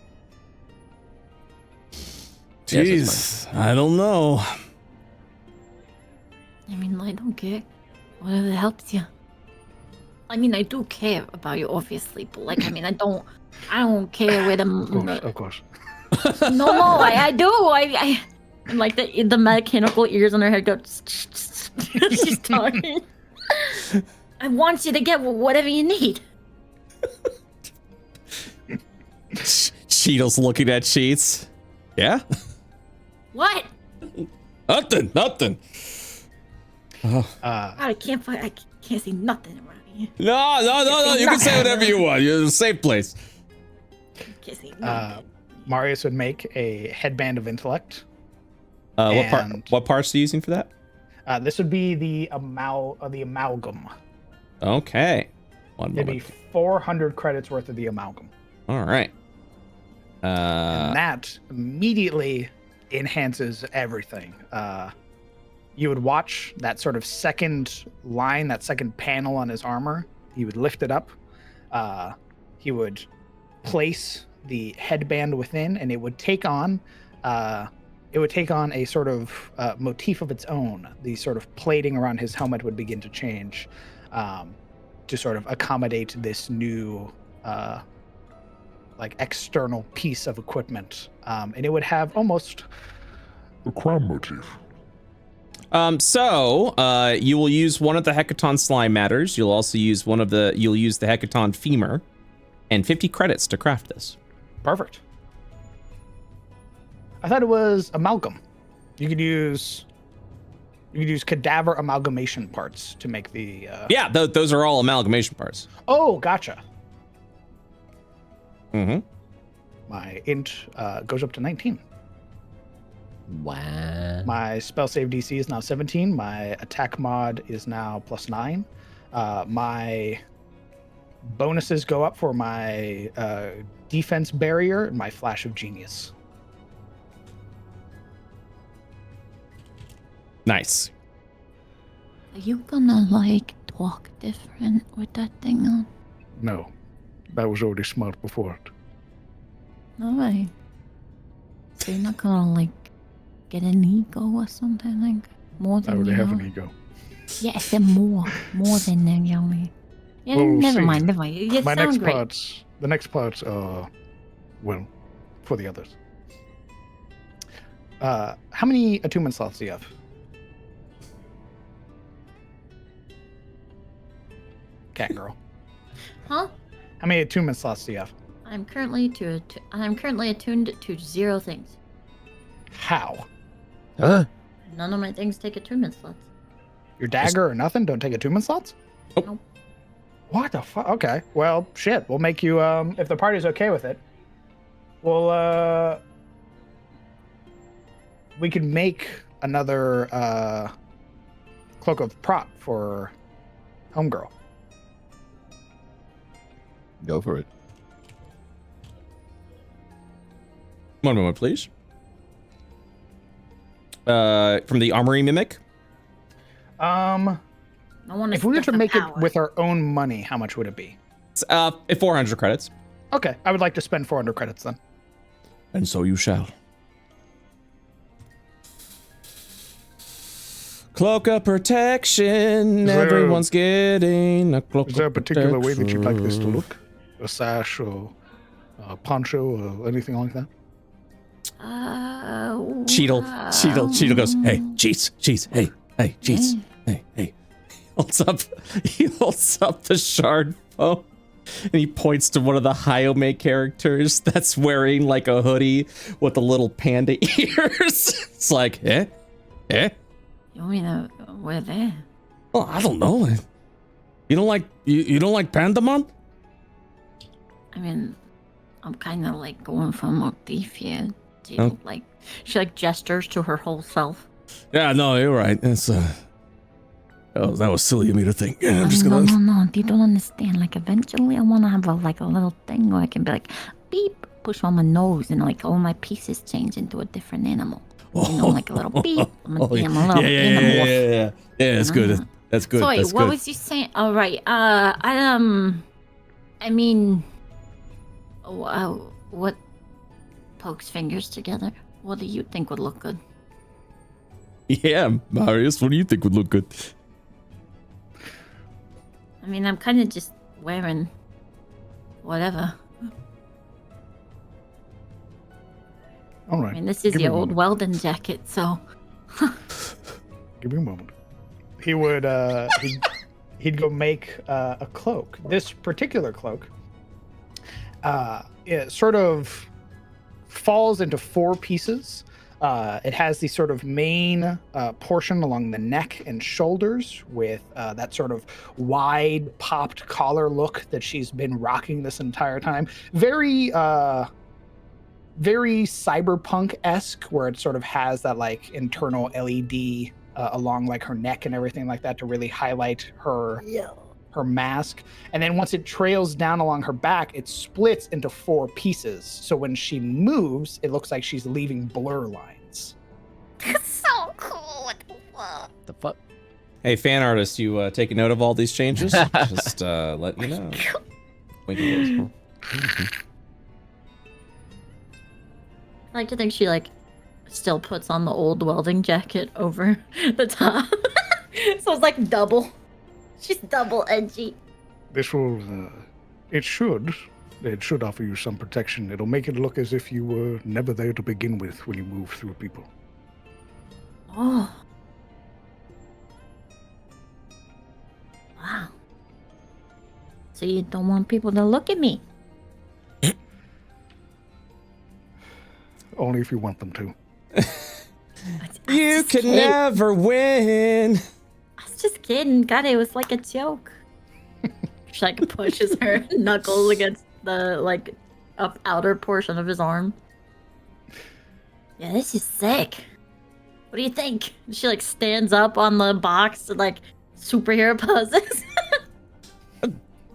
Jeez, I don't know. I mean, I don't care. Whatever helps you. I mean, I do care about you, obviously, but like, I mean, I don't care where Of course. No, I do. And like the mechanical ears on her head go. She's talking. I want you to get whatever you need. Cheetle's looking at Sheets. Yeah? What? Nothing. I can't see nothing around here. No. You can say whatever you want. You're in a safe place. Can't see nothing. Marius would make a headband of intellect. What parts are you using for that? This would be the amalgam. Okay. One It'd be moment. 400 credits worth of the amalgam. All right. And that immediately enhances everything. You would watch that sort of second line, that second panel on his armor. He would lift it up. He would place the headband within, and it would take on a sort of motif of its own. The sort of plating around his helmet would begin to change to sort of accommodate this new like external piece of equipment, and it would have almost The crown motif. So you will use one of the Hecaton slime matters. You'll also use you'll use the Hecaton femur, and 50 credits to craft this. perfect. I thought it was amalgam. You could use cadaver amalgamation parts to make the. Yeah, those are all amalgamation parts. Oh, gotcha. Mm-hmm. My int goes up to 19. Wow. My spell save DC is now 17. My attack mod is now +9. My bonuses go up for my defense barrier and my flash of genius. Nice. Are you gonna like talk different with that thing on? No, that was already smart before it. Alright. So you're not gonna like get an ego or something like more I than already you have know? an ego. Yeah, I said more than that, Naomi. Yeah, Well, never see, mind. It My sounds next great. parts, the next parts are, well, for the others. How many attunement slots do you have? Cat girl. Huh? How many attunement slots do you have? I'm currently attuned to 0 things. How? Huh? None of my things take attunement slots. Your dagger or nothing don't take attunement slots? Nope. What the fuck? Okay. Well, shit. We'll make you, if the party's okay with it, we'll, we can make another, cloak of prop for Homegirl. Go for it. One moment, please. From the Armory Mimic. I want If we were to make it with our own money, how much would it be? It's 400 credits. Okay, I would like to spend 400 credits then. And so you shall. Cloak of protection. there- Everyone's getting a cloak Is there a of particular way that you'd like this to protection. look? A sash or a poncho or anything like that? Cheetle goes, hey, cheese, hey, cheese, hey. He holds up the shard phone, and he points to one of the Hyome characters that's wearing like a hoodie with the little panda ears. It's like, eh? You mean we're there? Oh, I don't know. You don't like you don't like Pandamon? I mean, I'm kind of like going for more thief here. Oh. Like, she like gestures to her whole self. Yeah, no, you're right. It's oh, that was silly of me to think. I'm just gonna. No. You don't understand. Like, eventually, I want to have a little thing where I can be like, beep, push on my nose, and like all my pieces change into a different animal. You know, like a little beep. I'm a little animal. Yeah, that's good. That's good. Sorry, That's what good. was you saying? Oh, right. I mean, what pokes fingers together? What do you think would look good? Yeah, Marius, what do you think would look good? I mean, I'm kind of just wearing whatever. All right. I mean, this is Give me your a old moment. Weldon jacket, so. Give me a moment. He would, he'd go make a cloak. This particular cloak, it sort of falls into 4 pieces. It has the sort of main portion along the neck and shoulders with that sort of wide popped collar look that she's been rocking this entire time. Very cyberpunk-esque, where it sort of has that like internal LED along like her neck and everything like that to really highlight her mask. And then once it trails down along her back, it splits into 4 pieces. So when she moves, it looks like she's leaving blur lines. So cool. What the fuck? The fuck? Hey, fan artist, you taking note of all these changes? Just let you know. Winky I like to think she like still puts on the old welding jacket over the top. So it's like double. She's double edgy. This will, it should offer you some protection. It'll make it look as if you were never there to begin with when you move through people. Oh. Wow. So you don't want people to look at me? Only if you want them to. You can never win. I was just kidding. God, it was like a joke. She like pushes her knuckles against the like up outer portion of his arm. Yeah, this is sick. What do you think? She like stands up on the box and like superhero poses. I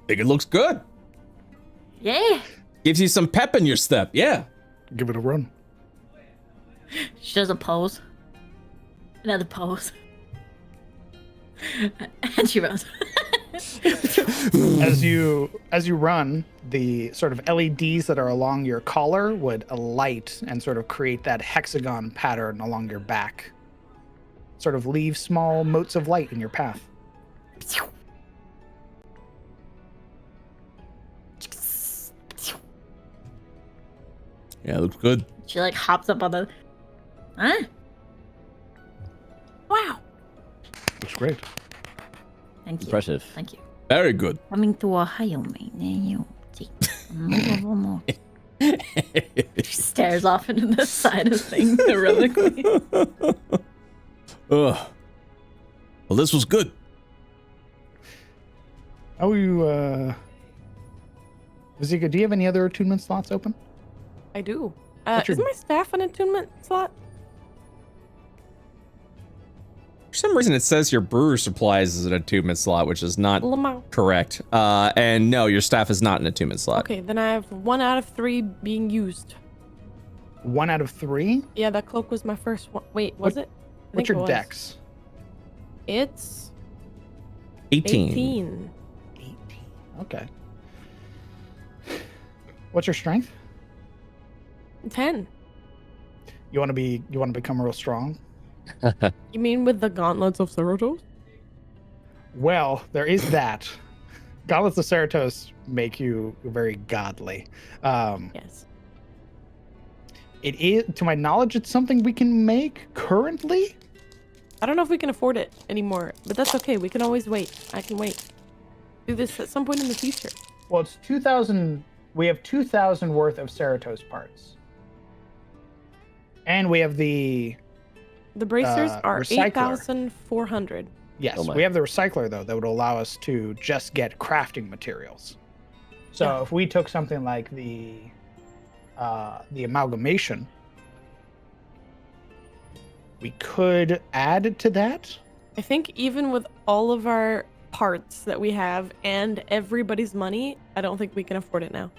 think it looks good. Yeah. Gives you some pep in your step. Yeah. Give it a run. She does a pose. Another pose. And she runs. As you run, the sort of LEDs that are along your collar would alight and sort of create that hexagon pattern along your back. Sort of leave small motes of light in your path. Yeah, it looks good. She like hops up on the. Huh? Wow. Looks great. Thank you. Impressive. Thank you. Very good. Coming to Ohio, man. You see. She stares off into the side of things heroically. Well, this was good. How are you, Vizika, do you have any other attunement slots open? I do. What's your- Is my staff an attunement slot? For some reason, it says your brewer supplies is an attunement slot, which is not Lamau. correct. And no, your staff is not an attunement slot. Okay, then I have 1 out of 3 being used. 1 out of 3? Yeah, that cloak was my first one. Wait, was it? I What's think your it was. dex? It's 18. 18. 18. Okay. What's your strength? 10. You want to become real strong? You mean with the gauntlets of Ceratops? Well, there is that. Gauntlets of Ceratops make you very godly. Yes. It is, to my knowledge, it's something we can make currently. I don't know if we can afford it anymore, but that's okay. We can always wait. I can wait. Do this at some point in the future. Well, it's 2,000. We have 2,000 worth of Ceratops parts, and we have the bracers are recycler. 8,400. Yes, Oh my. we have the recycler though that would allow us to just get crafting materials. So Yeah. if we took something like the amalgamation, we could add to that. I think even with all of our parts that we have and everybody's money, I don't think we can afford it now.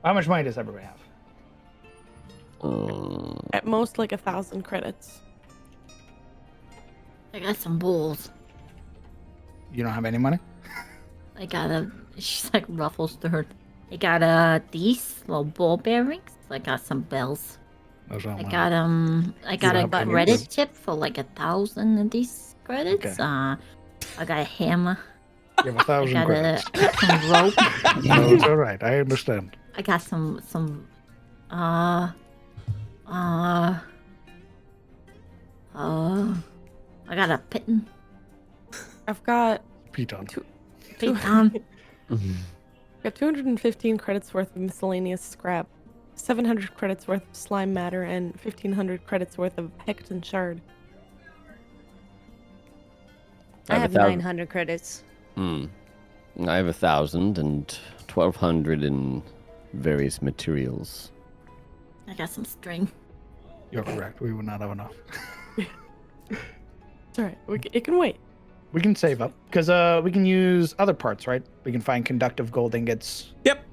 How much money does everybody have? At most, like 1,000 credits. I got some bulls. You don't have any money? I got she's like ruffles to her. I got these little ball bearings. I got some bells. Those aren't I mine. got I got You a have any credit good- chip for like 1,000 of these credits. Okay. I got a hammer. You have 1,000 I credits. got some rope. No, it's all right. I understand. I got some I got a pitten. I've got Piton. Piton. I've got 215 credits worth of miscellaneous scrap, 700 credits worth of slime matter, and 1,500 credits worth of hecton shard. I I have have 1,000. 900 credits. I have 1,000 and 1,200 in various materials. I got some string. You're correct. We would not have enough. It's alright. It can wait. We can save up because we can use other parts, right? We can find conductive gold ingots. Yep.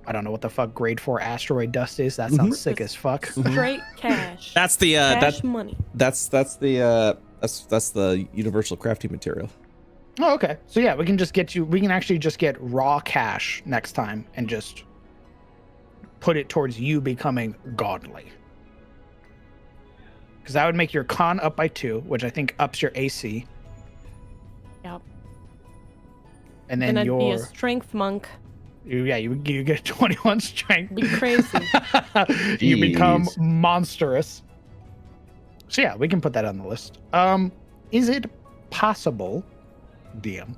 I don't know what the fuck grade 4 asteroid dust is. That sounds sick as fuck. Straight cash. That's the cash money. that's the universal crafting material. Oh, okay. So yeah, we can actually just get raw cash next time and just put it towards you becoming godly. Because that would make your con up by 2, which I think ups your AC. Yep. And Then then I'd be a your strength monk. you get 21 strength. Be crazy. You become Jeez. monstrous. So yeah, we can put that on the list. Is it possible, DM?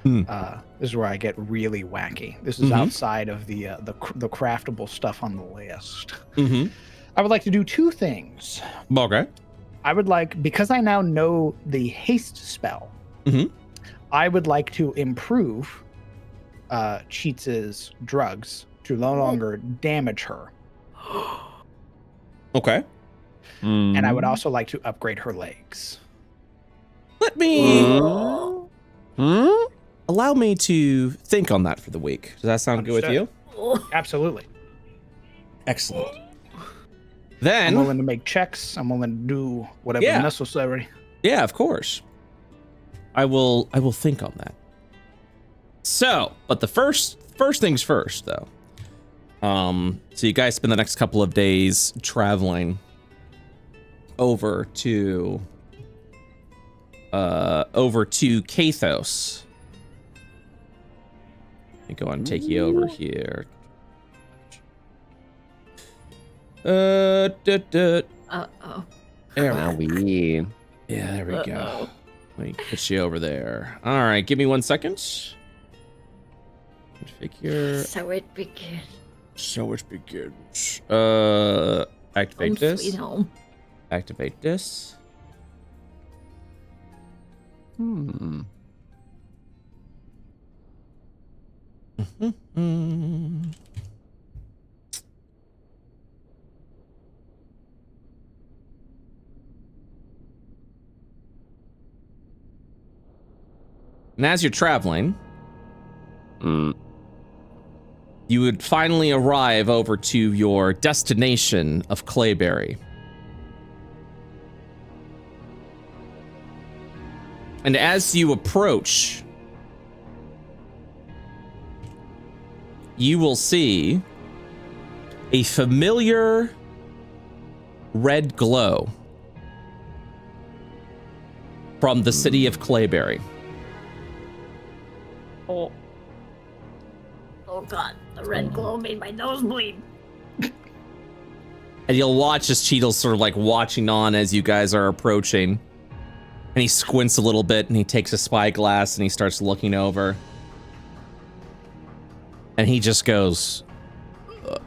This is where I get really wacky. This is outside of the craftable stuff on the list. Mm-hmm. I would like to do 2 things. Okay. I would like, because I now know the haste spell, Mhm. I would like to improve Cheats' drugs to no longer damage her. Okay. And I would also like to upgrade her legs. Let me allow me to think on that for the week. Does that sound good with you? Absolutely. Excellent. I'm Then, willing to make checks. I'm willing to do whatever Yeah. necessary. yeah, of course. I will think on that. So, but the first things first, though. So you guys spend the next couple of days traveling over to Kathos. Let me go ahead and take you over here. Uh-oh. There we Wowie. Yeah, there we go. Let me put you over there. All right, give me 1 second. Figure. So it began. So it begins. Activate Home this. sweet home. Activate this. And as you're traveling, you would finally arrive over to your destination of Clayberry. And as you approach, you will see a familiar red glow from the city of Clayberry. Oh god, the red glow made my nose bleed. And you'll watch as Cheadle's sort of like watching on as you guys are approaching. And he squints a little bit and he takes a spyglass and he starts looking over. And he just goes,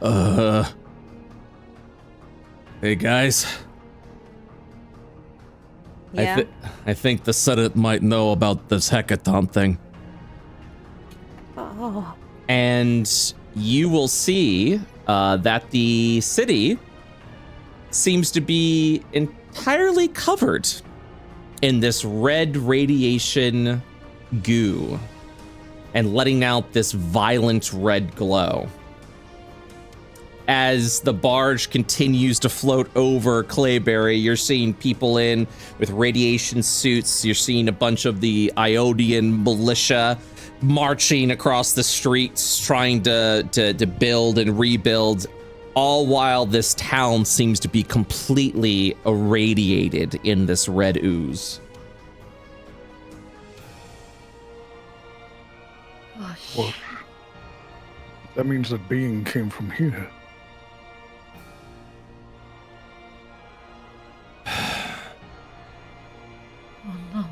hey guys. Yeah. I think the Senate might know about this hackathon thing. Oh. And you will see that the city seems to be entirely covered in this red radiation goo and letting out this violent red glow. As the barge continues to float over Clayberry, you're seeing people in with radiation suits. You're seeing a bunch of the Ionian militia marching across the streets, trying to build and rebuild, all while this town seems to be completely irradiated in this red ooze. Oh, Well, that means the being came from here. oh no.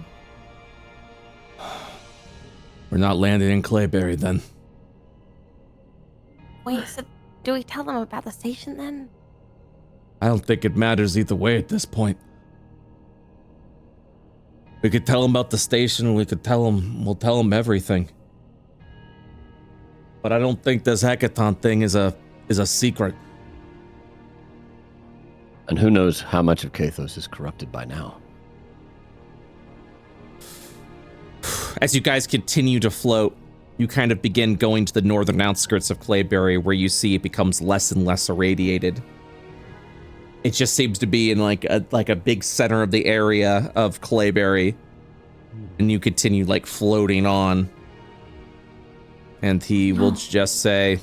We're not landing in Clayberry then. Wait, so do we tell them about the station then? I don't think it matters either way at this point. We could tell them about the station, we'll tell them everything. But I don't think this hackathon thing is a secret. And who knows how much of Kathos is corrupted by now. As you guys continue to float, you kind of begin going to the northern outskirts of Clayberry, where you see it becomes less and less irradiated. It just seems to be in like a big center of the area of Clayberry, and you continue like floating on. And he will just say,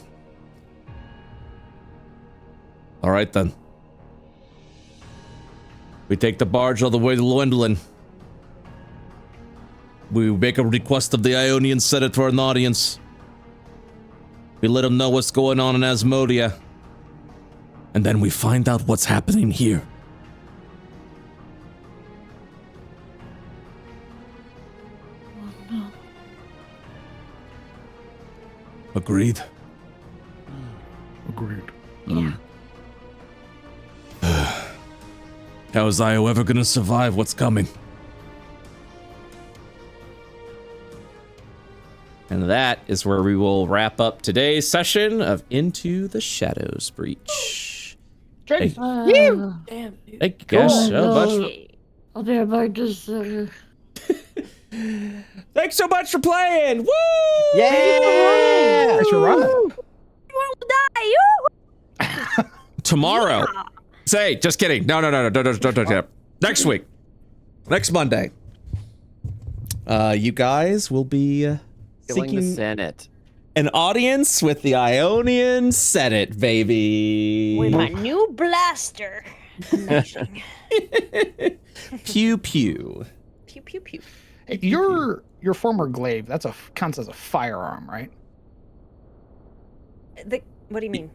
All right then. We take the barge all the way to Llewellyn. We make a request of the Ionian Senate for an audience. We let them know what's going on in Asmodia. And then we find out what's happening here. Oh no. Agreed? Agreed. Yeah. How is Io ever gonna survive what's coming? and that is where we will wrap up today's session of Into the Shadows Breach. Thank Damn, dude. Thank you guys so much. I'll be about this. Thanks so much for playing. Woo! Yeah! Thanks for running. Tomorrow. Say, just kidding. No. Don't. Next week. Next Monday. You guys will be Killing the seeking Senate. an audience with the Ionian Senate, baby. With my new blaster. Amazing. Pew pew. Pew pew pew. Hey, your former glaive, that's counts as a firearm, right? What do you mean?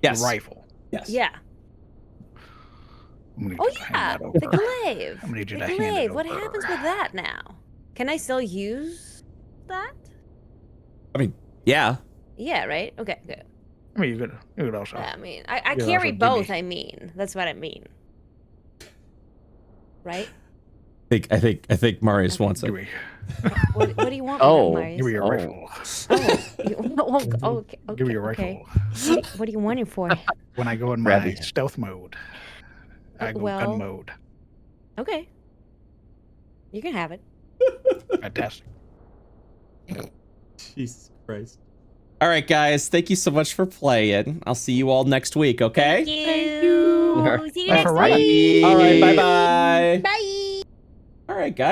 Yes. A rifle. Yes. Yeah. I'm gonna need Oh you to hand yeah, that the over. glaive. I'm gonna need you The to hand it glaive. What over. happens with that now? Can I still use that? Yeah. Yeah, right? Okay, good. I mean, you could also. I mean, I Yeah, carry also give both. me- I mean, that's what I mean. Right? I think Marius Okay. wants it. Give me, What do you want? Oh, Marius? give me your Oh. rifle. Okay. Give me your okay. rifle. What do you want it for? When I go in Grab my it. stealth mode, I go Well- gun mode. Okay. You can have it. Fantastic. Jesus Christ. All right, guys. Thank you so much for playing. I'll see you all next week, okay? Thank you. See you Bye next for right. week. All right, bye-bye. Bye. All right, guys.